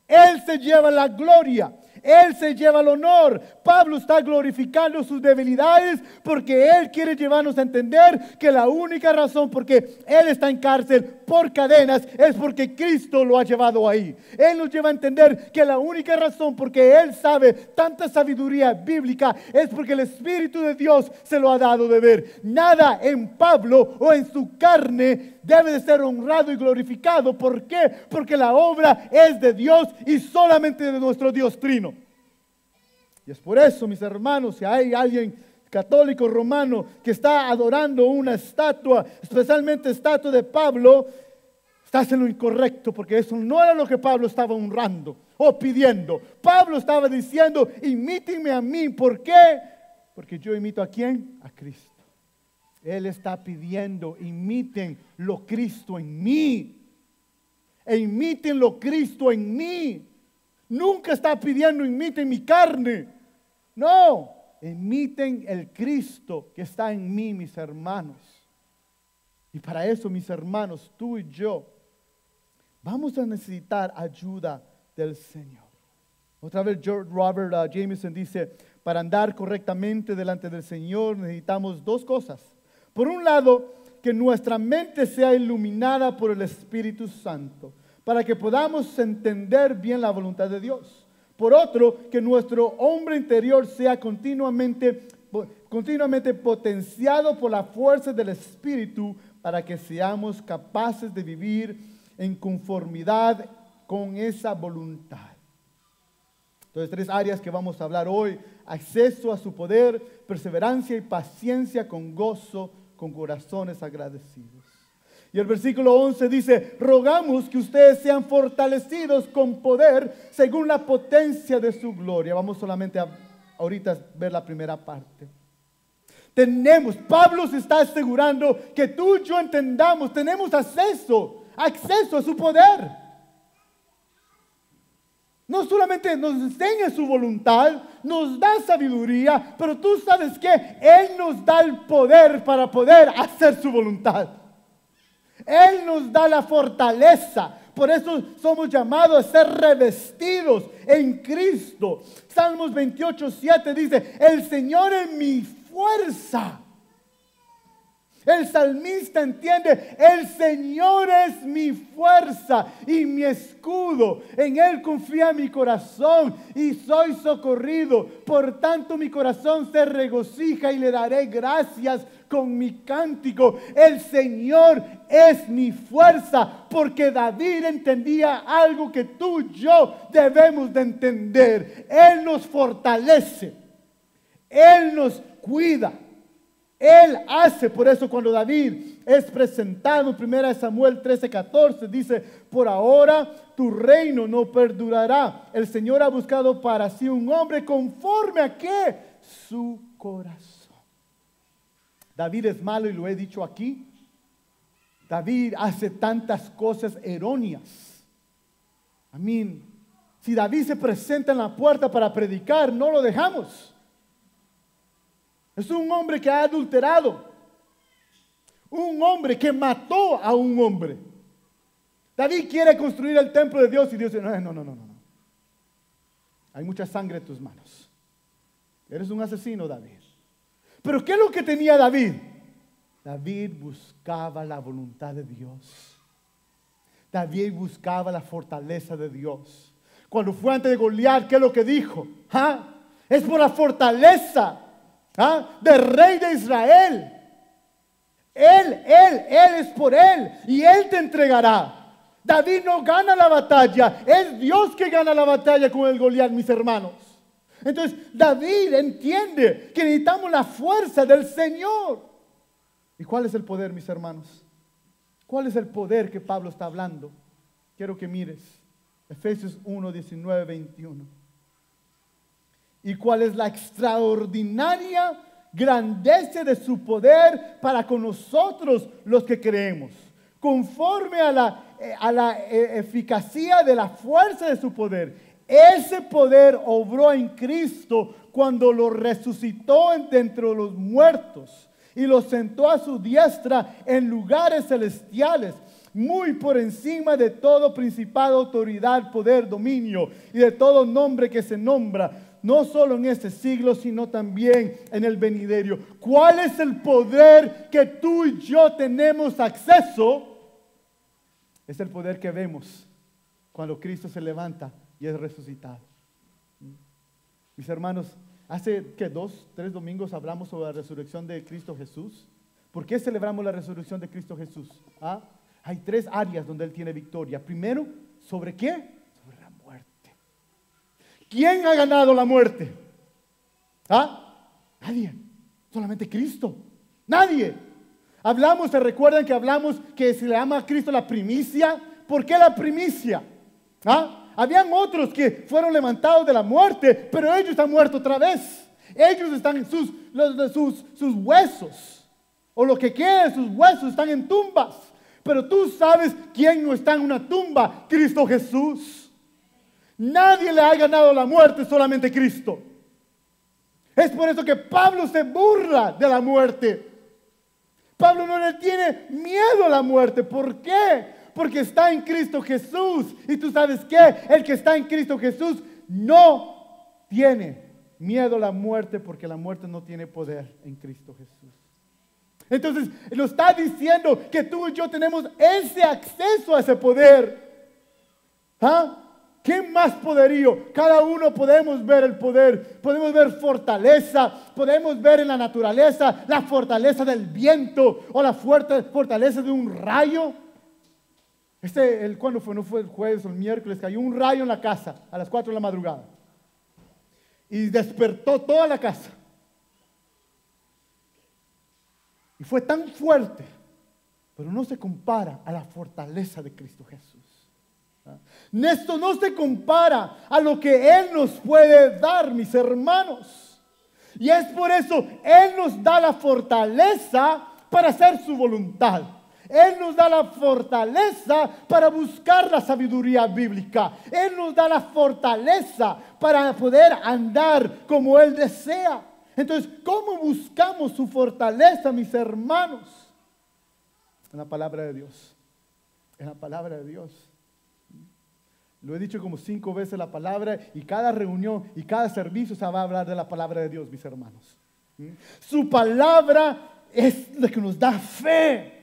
[SPEAKER 2] Él se lleva la gloria. Él se lleva el honor. Pablo está glorificando sus debilidades porque Él quiere llevarnos a entender que la única razón por que Él está en cárcel por cadenas es porque Cristo lo ha llevado ahí. Él nos lleva a entender que la única razón por que Él sabe tanta sabiduría bíblica es porque el Espíritu de Dios se lo ha dado de ver. Nada en Pablo o en su carne debe de ser honrado y glorificado. ¿Por qué? Porque la obra es de Dios y solamente de nuestro Dios Trino. Y es por eso, mis hermanos, si hay alguien católico romano que está adorando una estatua, especialmente estatua de Pablo, estás en lo incorrecto, porque eso no era lo que Pablo estaba honrando o pidiendo. Pablo estaba diciendo, imítenme a mí. ¿Por qué? Porque yo imito ¿a quién? A Cristo. Él está pidiendo, imiten lo Cristo en mí. E imiten lo Cristo en mí. Nunca está pidiendo, imiten mi carne. No, imiten el Cristo que está en mí, mis hermanos. Y para eso, mis hermanos, tú y yo vamos a necesitar ayuda del Señor. Otra vez Robert Jameson dice, para andar correctamente delante del Señor necesitamos dos cosas. Por un lado, que nuestra mente sea iluminada por el Espíritu Santo, para que podamos entender bien la voluntad de Dios. Por otro, que nuestro hombre interior sea continuamente potenciado por la fuerza del Espíritu, para que seamos capaces de vivir en conformidad con esa voluntad. Entonces, 3 áreas que vamos a hablar hoy: acceso a su poder, perseverancia y paciencia con gozo, con corazones agradecidos. Y el versículo 11 dice, rogamos que ustedes sean fortalecidos con poder según la potencia de su gloria. Vamos solamente a ahorita ver la primera parte. Pablo se está asegurando que tú y yo entendamos, tenemos acceso a su poder. No solamente nos enseña su voluntad, nos da sabiduría, pero tú sabes que Él nos da el poder para poder hacer su voluntad. Él nos da la fortaleza. Por eso somos llamados a ser revestidos en Cristo. Salmos 28:7 dice, el Señor es mi fuerza. El salmista entiende, el Señor es mi fuerza y mi escudo. En Él confía mi corazón y soy socorrido. Por tanto mi corazón se regocija y le daré gracias con mi cántico. El Señor es mi fuerza, porque David entendía algo que tú y yo debemos de entender. Él nos fortalece, Él nos cuida. Él hace, por eso cuando David es presentado en 1 Samuel 13:14, dice, por ahora tu reino no perdurará. El Señor ha buscado para sí un hombre conforme a ¿qué? Su corazón. David es malo y lo he dicho aquí. David hace tantas cosas erróneas. Si David se presenta en la puerta para predicar, no lo dejamos. Es un hombre que ha adulterado. Un hombre que mató a un hombre. David quiere construir el templo de Dios y Dios dice, no. Hay mucha sangre en tus manos. Eres un asesino, David. Pero ¿qué es lo que tenía David? David buscaba la voluntad de Dios. David buscaba la fortaleza de Dios. Cuando fue ante Goliat, ¿qué es lo que dijo? Es por la fortaleza del rey de Israel. Él es por él y él te entregará. David no gana la batalla, es Dios que gana la batalla con el Goliat, mis hermanos. Entonces David entiende que necesitamos la fuerza del Señor. ¿Y cuál es el poder, mis hermanos? ¿Cuál es el poder que Pablo está hablando? Quiero que mires Efesios 1, 19, 21. ¿Y cuál es la extraordinaria grandeza de su poder para con nosotros los que creemos? Conforme a la eficacia de la fuerza de su poder. Ese poder obró en Cristo cuando lo resucitó de entre los muertos y lo sentó a su diestra en lugares celestiales, muy por encima de todo principado, autoridad, poder, dominio y de todo nombre que se nombra, no solo en este siglo, sino también en el venidero. ¿Cuál es el poder que tú y yo tenemos acceso? Es el poder que vemos cuando Cristo se levanta y es resucitado. Mis hermanos, hace 2-3 domingos hablamos sobre la resurrección de Cristo Jesús. ¿Por qué celebramos la resurrección de Cristo Jesús? Hay 3 áreas donde Él tiene victoria. Primero, ¿sobre qué? Sobre la muerte. ¿Quién ha ganado la muerte? Nadie. Solamente Cristo. Nadie. ¿se recuerdan que hablamos que se le llama a Cristo la primicia? ¿Por qué la primicia? Habían otros que fueron levantados de la muerte, pero ellos han muerto otra vez. Ellos están en sus huesos, o lo que queda de sus huesos están en tumbas. Pero tú sabes quién no está en una tumba: Cristo Jesús. Nadie le ha ganado la muerte, solamente Cristo. Es por eso que Pablo se burla de la muerte. Pablo no le tiene miedo a la muerte. ¿Por qué? Porque está en Cristo Jesús. Y tú sabes qué, el que está en Cristo Jesús no tiene miedo a la muerte, porque la muerte no tiene poder en Cristo Jesús. Entonces nos está diciendo que tú y yo tenemos ese acceso a ese poder. ¿Qué más poderío? Cada uno podemos ver el poder, podemos ver fortaleza, podemos ver en la naturaleza la fortaleza del viento o la fortaleza de un rayo. ¿Cuándo fue? No fue el jueves o el miércoles, cayó un rayo en la casa a las 4 de la madrugada y despertó toda la casa. Y fue tan fuerte, pero no se compara a la fortaleza de Cristo Jesús. Esto no se compara a lo que Él nos puede dar, mis hermanos. Y es por eso Él nos da la fortaleza para hacer su voluntad. Él nos da la fortaleza para buscar la sabiduría bíblica. Él nos da la fortaleza para poder andar como Él desea. Entonces, ¿cómo buscamos su fortaleza, mis hermanos? En la palabra de Dios. En la palabra de Dios. Lo he dicho como 5 veces la palabra, y cada reunión y cada servicio se va a hablar de la palabra de Dios, mis hermanos. Su palabra es lo que nos da fe.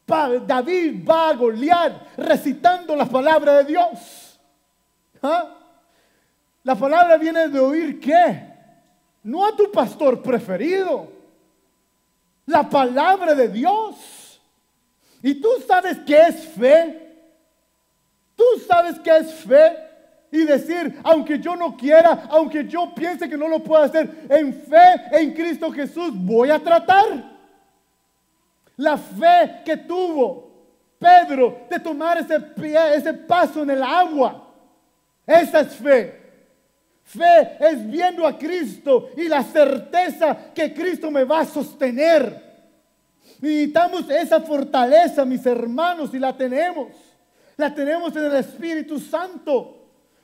[SPEAKER 2] David va a Goliat recitando la palabra de Dios. La palabra viene de oír ¿qué? No a tu pastor preferido. La palabra de Dios. ¿Y tú sabes qué es fe? ¿Tú sabes qué es fe? Y decir, aunque yo no quiera, aunque yo piense que no lo puedo hacer, en fe en Cristo Jesús voy a tratar. La fe que tuvo Pedro de tomar ese paso en el agua, esa es fe. Fe es viendo a Cristo y la certeza que Cristo me va a sostener. Necesitamos esa fortaleza, mis hermanos, y la tenemos. La tenemos en el Espíritu Santo.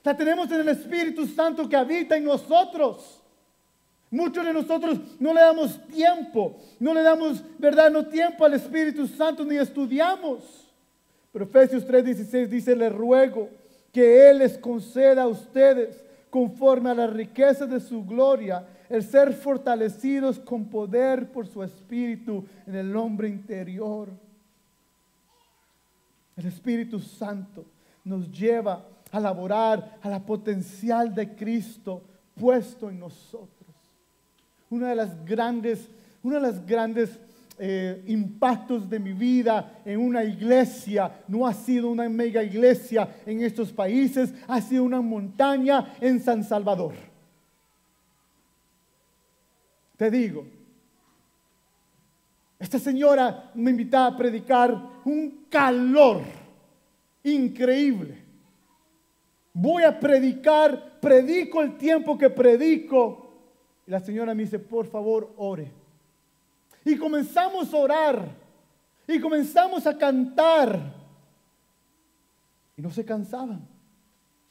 [SPEAKER 2] La tenemos en el Espíritu Santo que habita en nosotros. Muchos de nosotros no le damos tiempo, no le damos, ¿verdad? No tiempo al Espíritu Santo ni estudiamos. Pero Efesios 3:16 dice, les ruego que Él les conceda a ustedes, conforme a la riqueza de su gloria, el ser fortalecidos con poder por su Espíritu en el hombre interior. El Espíritu Santo nos lleva a laborar a la potencial de Cristo puesto en nosotros. Uno de los grandes impactos de mi vida en una iglesia no ha sido una mega iglesia en estos países, ha sido una montaña en San Salvador. Te digo, esta señora me invitaba a predicar, un calor increíble. Voy a predicar, predico el tiempo que predico. Y la señora me dice, por favor, ore. Y comenzamos a orar. Y comenzamos a cantar. Y no se cansaban.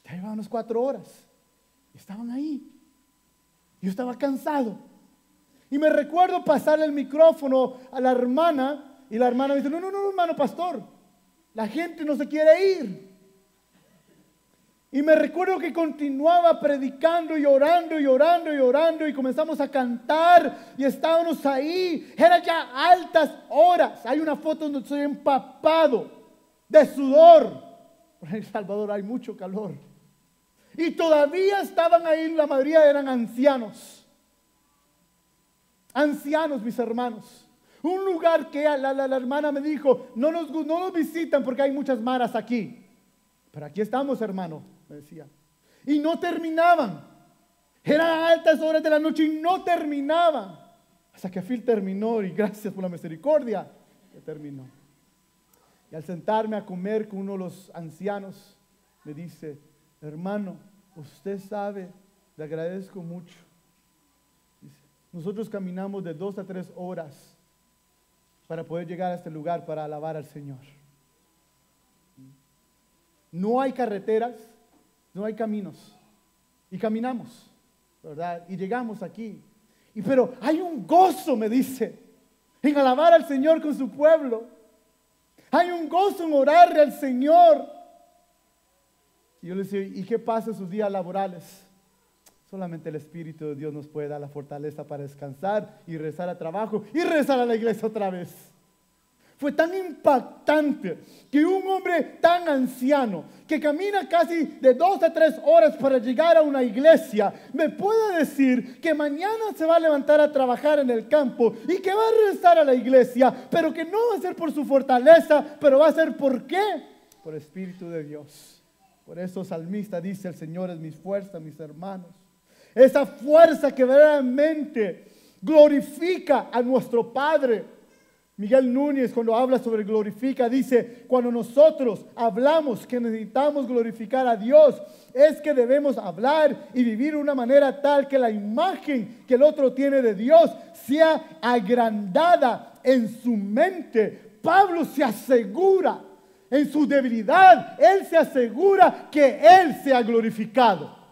[SPEAKER 2] Ya llevaban unas 4 horas. Y estaban ahí. Yo estaba cansado. Y me recuerdo pasarle el micrófono a la hermana. Y la hermana me dice, no, hermano pastor. La gente no se quiere ir. Y me recuerdo que continuaba predicando y orando y orando y orando, y comenzamos a cantar y estábamos ahí. Era ya altas horas. Hay una foto donde estoy empapado de sudor. En El Salvador hay mucho calor. Y todavía estaban ahí, la mayoría eran ancianos. Ancianos, mis hermanos. Un lugar que la hermana me dijo, no nos visitan porque hay muchas maras aquí. Pero aquí estamos, hermano. Me decía, y no terminaban. Eran altas horas de la noche y no terminaban. Hasta que Phil terminó, y gracias por la misericordia que terminó. Y al sentarme a comer con uno de los ancianos, me dice, hermano, usted sabe, le agradezco mucho. Dice, nosotros caminamos de 2 a 3 horas para poder llegar a este lugar para alabar al Señor. No hay carreteras, no hay caminos. Y caminamos, ¿verdad? Y llegamos aquí. Pero hay un gozo, me dice, en alabar al Señor con su pueblo. Hay un gozo en orarle al Señor. Y yo le decía, ¿y qué pasa en sus días laborales? Solamente el Espíritu de Dios nos puede dar la fortaleza para descansar y regresar al trabajo y regresar a la iglesia otra vez. Fue tan impactante que un hombre tan anciano que camina casi de 2 a 3 horas para llegar a una iglesia me puede decir que mañana se va a levantar a trabajar en el campo y que va a regresar a la iglesia, pero que no va a ser por su fortaleza, pero va a ser ¿por qué? Por el Espíritu de Dios. Por eso el salmista dice, el Señor es mi fuerza, mis hermanos. Esa fuerza que verdaderamente glorifica a nuestro Padre. Miguel Núñez, cuando habla sobre glorifica, dice, cuando nosotros hablamos que necesitamos glorificar a Dios, es que debemos hablar y vivir de una manera tal que la imagen que el otro tiene de Dios sea agrandada en su mente. Pablo se asegura en su debilidad, él se asegura que él sea glorificado.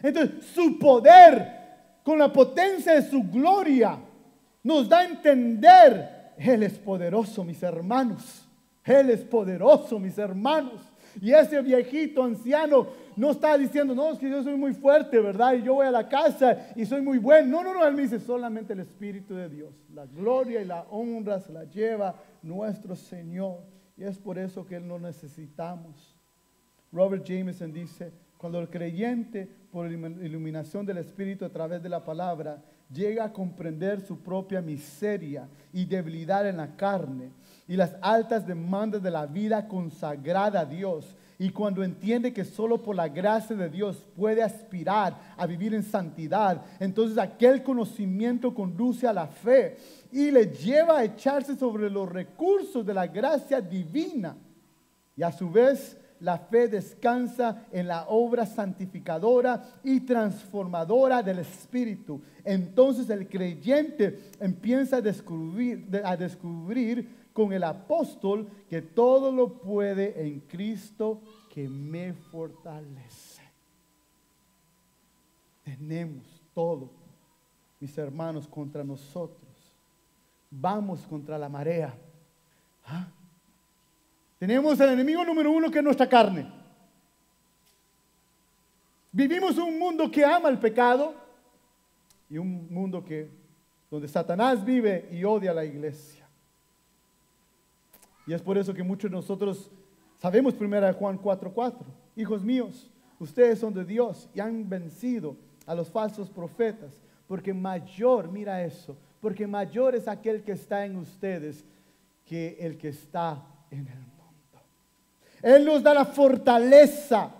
[SPEAKER 2] Entonces, su poder, con la potencia de su gloria, nos da a entender, Él es poderoso, mis hermanos. Él es poderoso, mis hermanos. Y ese viejito anciano no está diciendo, no, es que yo soy muy fuerte, ¿verdad? Y yo voy a la casa y soy muy bueno. No, él me dice, solamente el Espíritu de Dios. La gloria y la honra se la lleva nuestro Señor. Y es por eso que Él no necesitamos. Robert Jameson dice, cuando el creyente, por iluminación del Espíritu a través de la palabra, llega a comprender su propia miseria y debilidad en la carne y las altas demandas de la vida consagrada a Dios, y cuando entiende que solo por la gracia de Dios puede aspirar a vivir en santidad, entonces aquel conocimiento conduce a la fe y le lleva a echarse sobre los recursos de la gracia divina, y a su vez la fe descansa en la obra santificadora y transformadora del Espíritu. Entonces el creyente empieza a descubrir con el apóstol que todo lo puede en Cristo que me fortalece. Tenemos todo, mis hermanos, contra nosotros. Vamos contra la marea. ¿Ah? Tenemos el enemigo número uno, que es nuestra carne. Vivimos un mundo que ama el pecado y un mundo donde Satanás vive y odia a la iglesia. Y es por eso que muchos de nosotros sabemos 1 Juan 4:4. Hijos míos, ustedes son de Dios y han vencido a los falsos profetas, porque mayor, mira eso, porque mayor es aquel que está en ustedes que el que está en el mundo. Él nos da la fortaleza.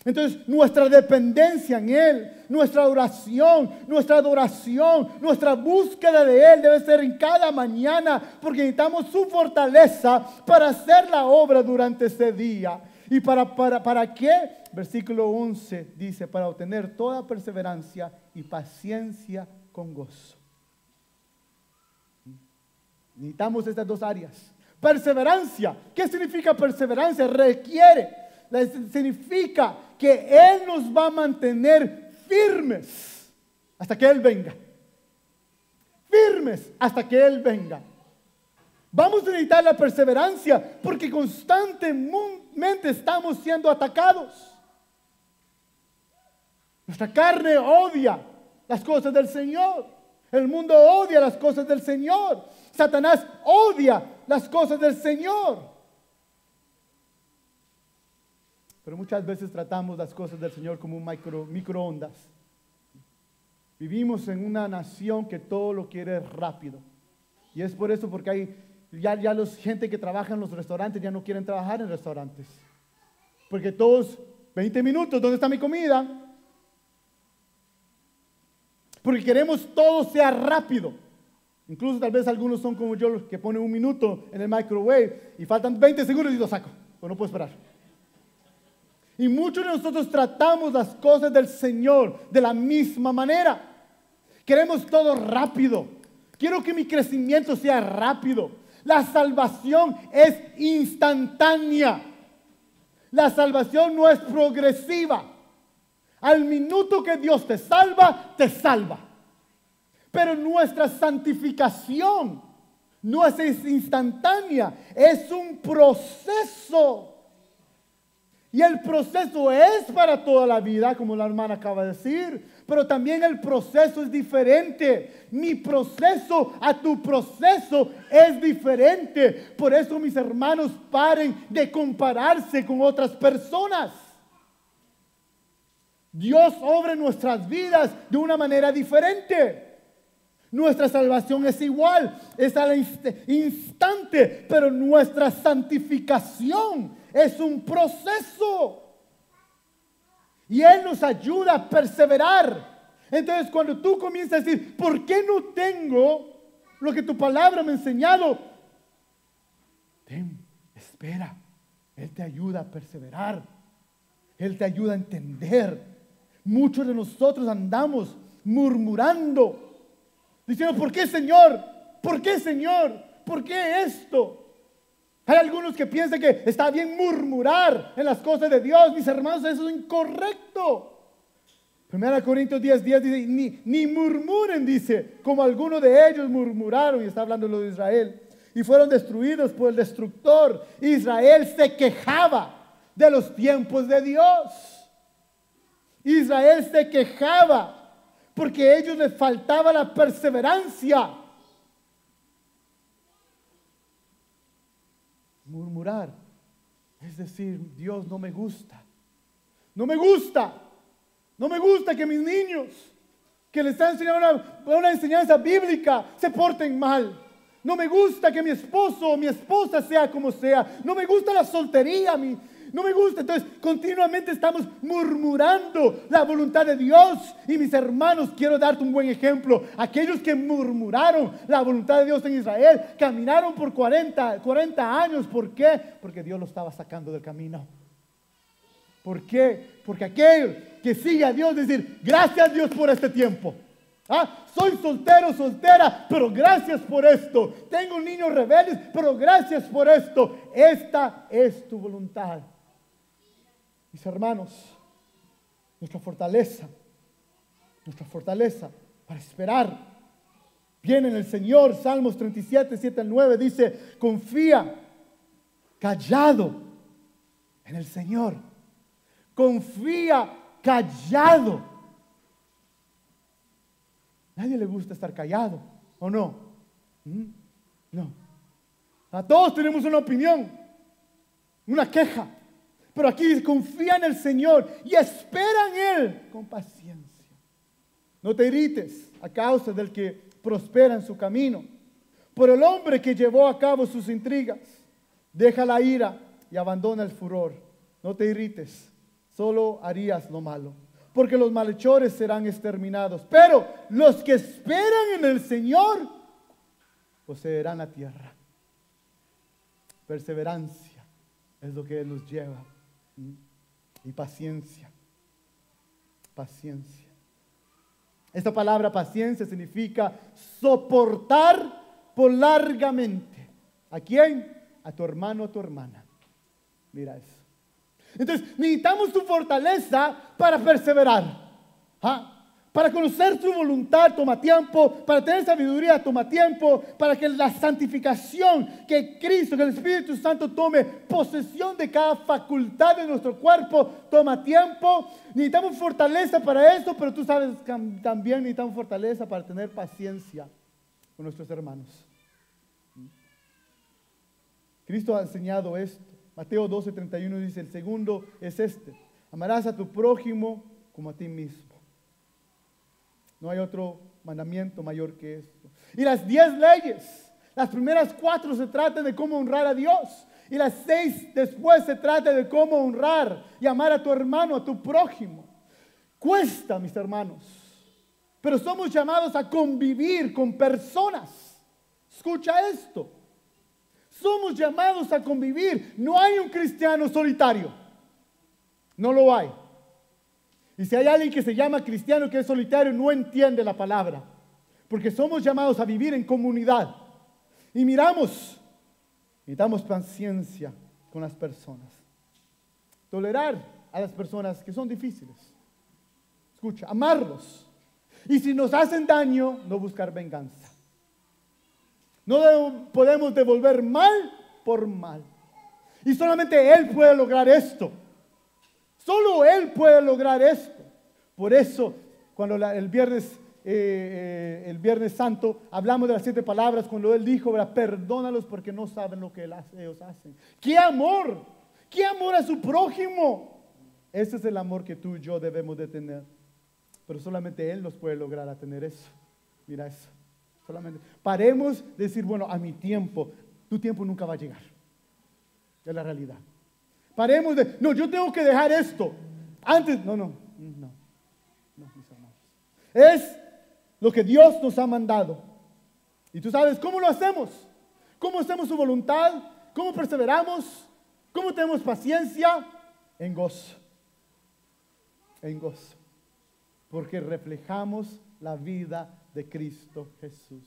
[SPEAKER 2] Entonces nuestra dependencia en Él, nuestra oración, nuestra adoración, nuestra búsqueda de Él debe ser en cada mañana, porque necesitamos su fortaleza para hacer la obra durante ese día. ¿Y para qué? Versículo 11 dice, para obtener toda perseverancia y paciencia con gozo. Necesitamos estas dos áreas. Perseverancia. ¿Qué significa perseverancia? Significa que Él nos va a mantener firmes hasta que Él venga. Firmes hasta que Él venga. Vamos a necesitar la perseverancia porque constantemente estamos siendo atacados. Nuestra carne odia las cosas del Señor. El mundo odia las cosas del Señor. Satanás odia las cosas del Señor. Pero muchas veces tratamos las cosas del Señor como un microondas. Vivimos en una nación que todo lo quiere rápido. Y es por eso, porque hay gente que trabaja en los restaurantes ya no quieren trabajar en restaurantes. Porque todos, 20 minutos, ¿dónde está mi comida? Porque queremos todo sea rápido. Incluso tal vez algunos son como yo, los que ponen 1 minuto en el microwave y faltan 20 segundos y lo saco, pues no puedo esperar. Y muchos de nosotros tratamos las cosas del Señor de la misma manera. Queremos todo rápido. Quiero que mi crecimiento sea rápido. La salvación es instantánea. La salvación no es progresiva. Al minuto que Dios te salva, te salva. Pero nuestra santificación no es instantánea, es un proceso. Y el proceso es para toda la vida, como la hermana acaba de decir, pero también el proceso es diferente. Mi proceso a tu proceso es diferente. Por eso, mis hermanos, paren de compararse con otras personas. Dios obra en nuestras vidas de una manera diferente. Nuestra salvación es igual, es al instante, pero nuestra santificación es un proceso. Y Él nos ayuda a perseverar. Entonces, cuando tú comienzas a decir, ¿por qué no tengo lo que tu palabra me ha enseñado? Espera, Él te ayuda a perseverar. Él te ayuda a entender. Muchos de nosotros andamos murmurando, diciendo, ¿por qué, Señor? ¿Por qué, Señor? ¿Por qué esto? Hay algunos que piensan que está bien murmurar en las cosas de Dios. Mis hermanos, eso es incorrecto. 1 Corintios 10:10 dice, ni murmuren, dice, como algunos de ellos murmuraron, y está hablando de lo de Israel, y fueron destruidos por el destructor. Israel se quejaba. de los tiempos de Dios. Israel se quejaba porque a ellos les faltaba la perseverancia. Murmurar es decir, Dios, no me gusta. No me gusta. No me gusta que mis niños, que les están enseñando una enseñanza bíblica, se porten mal. No me gusta que mi esposo o mi esposa sea como sea. No me gusta la soltería. No me gusta. Entonces, continuamente estamos murmurando la voluntad de Dios. Y mis hermanos, quiero darte un buen ejemplo. Aquellos que murmuraron la voluntad de Dios en Israel, caminaron por 40 años. ¿Por qué? Porque Dios los estaba sacando del camino. ¿Por qué? Porque aquel que sigue a Dios, decir, gracias Dios por este tiempo. Soy soltero, soltera, pero gracias por esto. Tengo niños rebeldes, pero gracias por esto. Esta es tu voluntad. Mis hermanos, nuestra fortaleza para esperar viene en el Señor. Salmos 37, 7 al 9 dice, confía callado en el Señor. Confía callado. Nadie le gusta estar callado, ¿o no? No. A todos tenemos una opinión, una queja. Pero aquí dice, confía en el Señor y espera en Él con paciencia. No te irrites a causa del que prospera en su camino. Por el hombre que llevó a cabo sus intrigas, deja la ira y abandona el furor. No te irrites, solo harías lo malo. Porque los malhechores serán exterminados. Pero los que esperan en el Señor poseerán la tierra. Perseverancia es lo que Él nos lleva. Y paciencia. Paciencia. Esta palabra paciencia significa soportar por largamente. ¿A quién? A tu hermano, a tu hermana. Mira eso. Entonces necesitamos tu fortaleza para perseverar. Para conocer su voluntad toma tiempo. Para tener sabiduría toma tiempo. Para que la santificación, que Cristo, que el Espíritu Santo tome posesión de cada facultad de nuestro cuerpo, toma tiempo. Necesitamos fortaleza para esto, pero tú sabes que también necesitamos fortaleza para tener paciencia con nuestros hermanos. Cristo ha enseñado esto. Mateo 12:31 dice, el segundo es este: amarás a tu prójimo como a ti mismo. No hay otro mandamiento mayor que esto. Y las 10 leyes, las primeras 4 se tratan de cómo honrar a Dios. Y las 6 después se trata de cómo honrar y amar a tu hermano, a tu prójimo. Cuesta, mis hermanos, pero somos llamados a convivir con personas. Escucha esto. Somos llamados a convivir. No hay un cristiano solitario. No lo hay. Y si hay alguien que se llama cristiano que es solitario, no entiende la palabra. Porque somos llamados a vivir en comunidad. Y necesitamos paciencia con las personas. Tolerar a las personas que son difíciles. Escucha, amarlos. Y si nos hacen daño, no buscar venganza. No podemos devolver mal por mal. Y solamente Él puede lograr esto. Solo Él puede lograr esto. Por eso, cuando el Viernes Santo hablamos de las 7 palabras, cuando Él dijo, ¿verdad? Perdónalos porque no saben lo que ellos hacen. ¡Qué amor! ¡Qué amor a su prójimo! Ese es el amor que tú y yo debemos de tener. Pero solamente Él nos puede lograr a tener eso. Mira eso. Solamente paremos de decir, bueno, a mi tiempo, tu tiempo nunca va a llegar. Es la realidad. Paremos de, no, yo tengo que dejar esto. Antes, no, mis hermanos. Es lo que Dios nos ha mandado. Y tú sabes cómo lo hacemos. ¿Cómo hacemos su voluntad? ¿Cómo perseveramos? ¿Cómo tenemos paciencia? En gozo. En gozo. Porque reflejamos la vida de Cristo Jesús.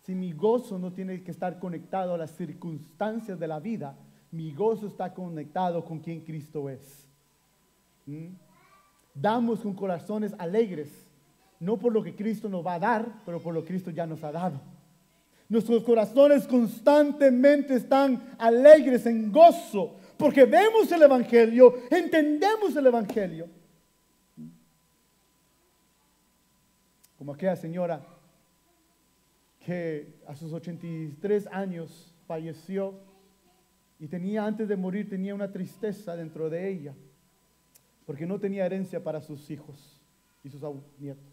[SPEAKER 2] Si mi gozo no tiene que estar conectado a las circunstancias de la vida, mi gozo está conectado con quien Cristo es. Damos con corazones alegres, no por lo que Cristo nos va a dar, pero por lo que Cristo ya nos ha dado. Nuestros corazones constantemente están alegres en gozo, porque vemos el Evangelio, entendemos el Evangelio. Como aquella señora que a sus 83 años falleció y antes de morir tenía una tristeza dentro de ella, porque no tenía herencia para sus hijos y sus nietos.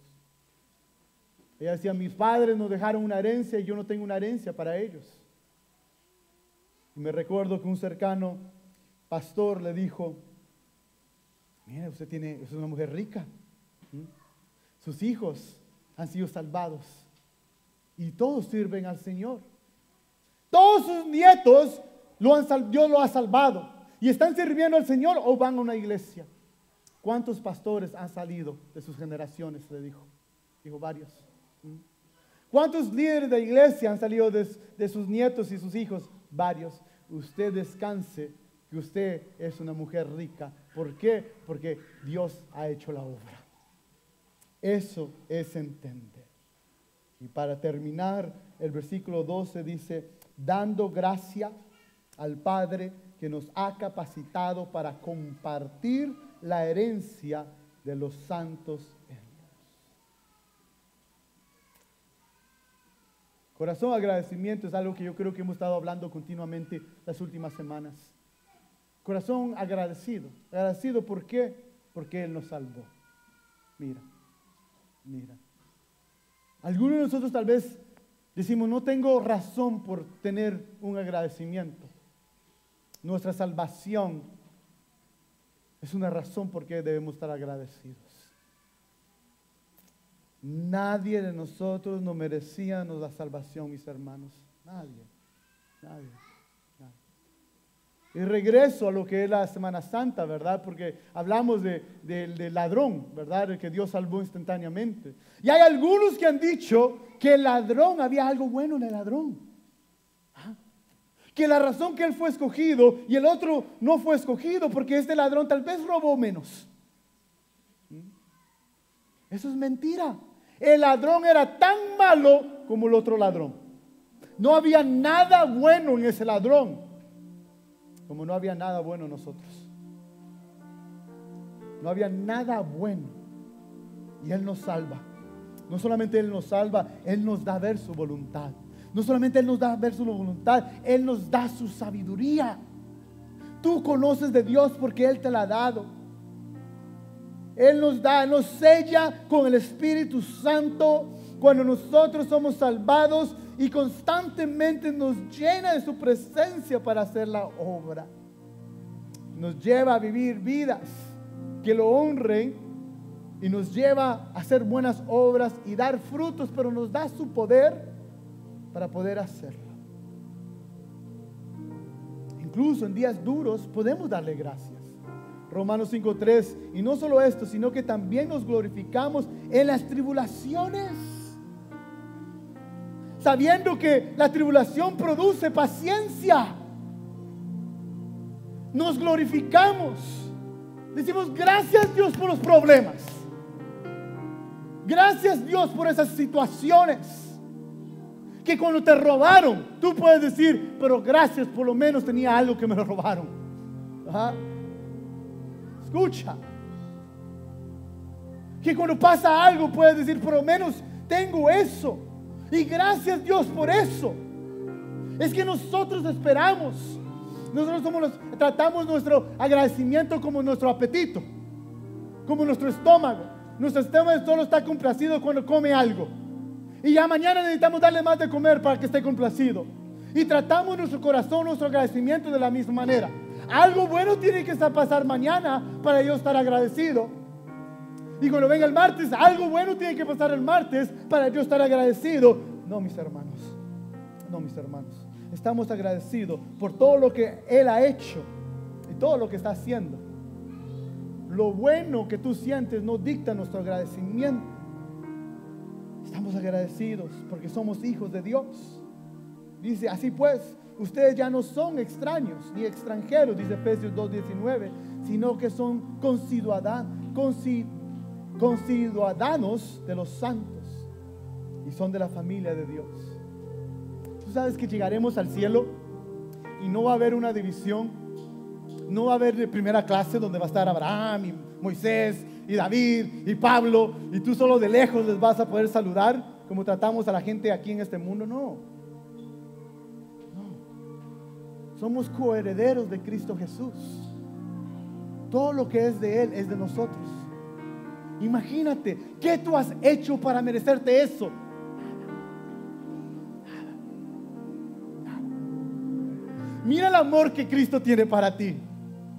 [SPEAKER 2] Ella decía, mis padres nos dejaron una herencia y yo no tengo una herencia para ellos. Y me recuerdo que un cercano pastor le dijo, mire, usted es una mujer rica. Sus hijos han sido salvados y todos sirven al Señor. Todos sus nietos Dios lo ha salvado y están sirviendo al Señor o van a una iglesia. ¿Cuántos pastores han salido de sus generaciones? Le dijo. Dijo varios. ¿Cuántos líderes de iglesia han salido de sus nietos y sus hijos? Varios. Usted descanse, que usted es una mujer rica. ¿Por qué? Porque Dios ha hecho la obra. Eso es entender. Y para terminar, el versículo 12 dice, dando gracia al Padre que nos ha capacitado para compartir la herencia de los santos en Dios. Corazón agradecimiento es algo que yo creo que hemos estado hablando continuamente las últimas semanas. Corazón agradecido. Agradecido, ¿por qué? Porque Él nos salvó. Mira. Algunos de nosotros tal vez decimos, no tengo razón por tener un agradecimiento. Nuestra salvación es una razón por qué debemos estar agradecidos. Nadie de nosotros nos merecía la salvación, mis hermanos. Nadie. Y regreso a lo que es la Semana Santa, ¿verdad? Porque hablamos del ladrón, ¿verdad? El que Dios salvó instantáneamente. Y hay algunos que han dicho que el ladrón, había algo bueno en el ladrón. Que la razón que él fue escogido y el otro no fue escogido porque este ladrón tal vez robó menos. Eso es mentira. El ladrón era tan malo como el otro ladrón. No había nada bueno en ese ladrón, como no había nada bueno en nosotros. No había nada bueno. Y Él nos salva. No solamente Él nos salva, Él nos da a ver su voluntad. No solamente Él nos da a ver su voluntad, Él nos da su sabiduría. Tú conoces de Dios porque Él te la ha dado. Él nos da, nos sella con el Espíritu Santo cuando nosotros somos salvados y constantemente nos llena de su presencia para hacer la obra. Nos lleva a vivir vidas que lo honren y nos lleva a hacer buenas obras y dar frutos, pero nos da su poder para poder hacerlo. Incluso en días duros podemos darle gracias. Romanos 5:3, y no solo esto, sino que también nos glorificamos en las tribulaciones, sabiendo que la tribulación produce paciencia. Nos glorificamos, decimos gracias Dios por los problemas, gracias Dios por esas situaciones que cuando te robaron tú puedes decir, pero gracias, por lo menos tenía algo que me lo robaron. Ajá. Escucha, que cuando pasa algo puedes decir, por lo menos tengo eso, y gracias Dios por eso. Es que nosotros esperamos, nosotros tratamos nuestro agradecimiento como nuestro apetito, como nuestro estómago. Nuestro estómago solo está complacido cuando come algo, y ya mañana necesitamos darle más de comer para que esté complacido. Y tratamos nuestro corazón, nuestro agradecimiento de la misma manera. Algo bueno tiene que pasar mañana para yo estar agradecido. Y cuando venga el martes, algo bueno tiene que pasar el martes para yo estar agradecido. No, mis hermanos. No, mis hermanos. Estamos agradecidos por todo lo que Él ha hecho y todo lo que está haciendo. Lo bueno que tú sientes no dicta nuestro agradecimiento. Estamos agradecidos porque somos hijos de Dios. Dice, así pues, ustedes ya no son extraños ni extranjeros, dice Efesios 2:19, sino que son conciudadanos de los santos y son de la familia de Dios. Tú sabes que llegaremos al cielo y no va a haber una división no va a haber primera clase donde va a estar Abraham y Moisés y David y Pablo y tú solo de lejos les vas a poder saludar como tratamos a la gente aquí en este mundo. No. Somos coherederos de Cristo Jesús. Todo lo que es de Él es de nosotros. Imagínate, ¿qué tú has hecho para merecerte eso? Nada. Mira el amor que Cristo tiene para ti.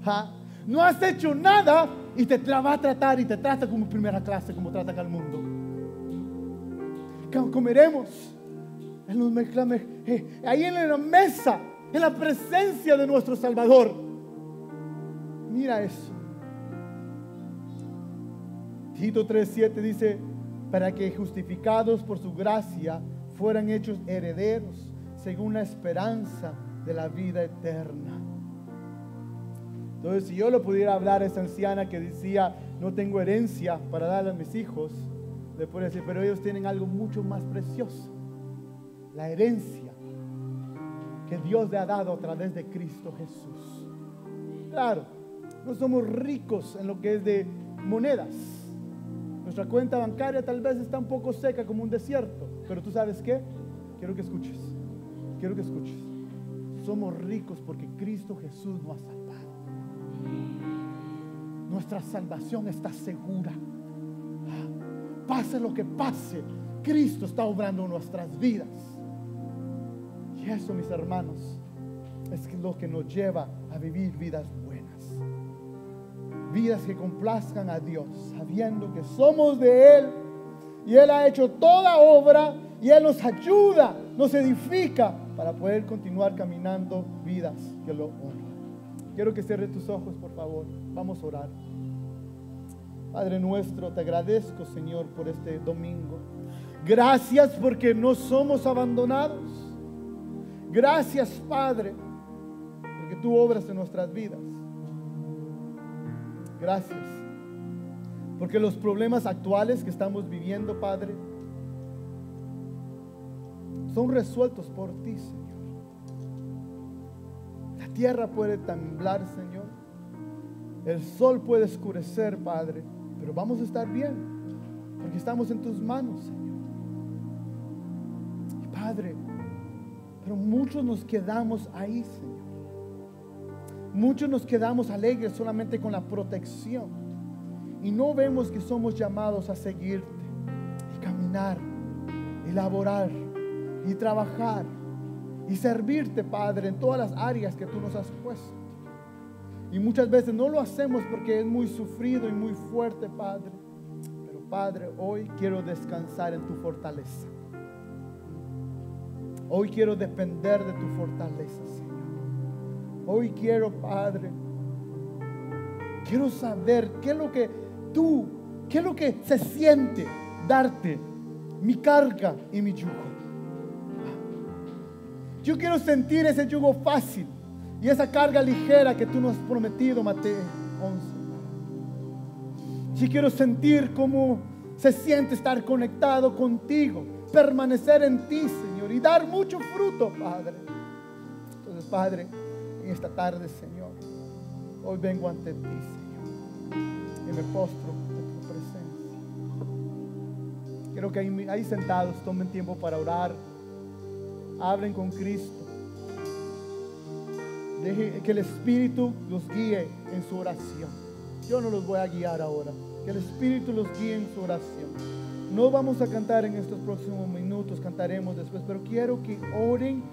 [SPEAKER 2] ¿Ja? No has hecho nada y te va a tratar y te trata como primera clase, como trata acá el mundo. Comeremos ahí en la mesa, en la presencia de nuestro Salvador. Mira eso. Tito 3:7 dice: para que justificados por su gracia fueran hechos herederos según la esperanza de la vida eterna. Entonces, si yo le pudiera hablar a esa anciana que decía: no tengo herencia para darle a mis hijos, le puedo decir: pero ellos tienen algo mucho más precioso, la herencia que Dios le ha dado a través de Cristo Jesús. Claro, no somos ricos en lo que es de monedas. Nuestra cuenta bancaria tal vez está un poco seca como un desierto, pero tú sabes qué, quiero que escuches. Somos ricos porque Cristo Jesús nos ha salvado. Nuestra salvación está segura. Pase lo que pase, Cristo está obrando en nuestras vidas. Y eso, mis hermanos, es lo que nos lleva a vivir vidas buenas. Vidas que complazcan a Dios, sabiendo que somos de Él y Él ha hecho toda obra y Él nos ayuda, nos edifica para poder continuar caminando vidas que lo honran. Quiero que cierres tus ojos, por favor. Vamos a orar. Padre nuestro, te agradezco, Señor, por este domingo. Gracias porque no somos abandonados. Gracias, Padre, porque tú obras en nuestras vidas. Gracias porque los problemas actuales que estamos viviendo, Padre, son resueltos por ti, Señor. La tierra puede temblar, Señor. El sol puede oscurecer, Padre, pero vamos a estar bien porque estamos en tus manos, Señor. Y Padre, pero muchos nos quedamos ahí, Señor. Muchos nos quedamos alegres solamente con la protección y no vemos que somos llamados a seguirte y caminar y laborar y trabajar y servirte, Padre, en todas las áreas que tú nos has puesto. Y muchas veces no lo hacemos porque es muy sufrido y muy fuerte, Padre. Pero, Padre, hoy quiero descansar en tu fortaleza. Hoy quiero depender de tu fortaleza, Señor. Hoy quiero, Padre, quiero saber qué es lo que se siente darte mi carga y mi yugo. Yo quiero sentir ese yugo fácil y esa carga ligera que tú nos has prometido, Mateo 11. Yo quiero sentir cómo se siente estar conectado contigo, permanecer en ti, Señor, y dar mucho fruto, Padre. Entonces, Padre, en esta tarde, Señor, hoy vengo ante ti, Señor, y me postro en tu presencia. Quiero que ahí sentados tomen tiempo para orar. Hablen con Cristo. Deje que el Espíritu los guíe en su oración. Yo no los voy a guiar ahora. Que el Espíritu los guíe en su oración. No vamos a cantar en estos próximos minutos, cantaremos después, pero quiero que oren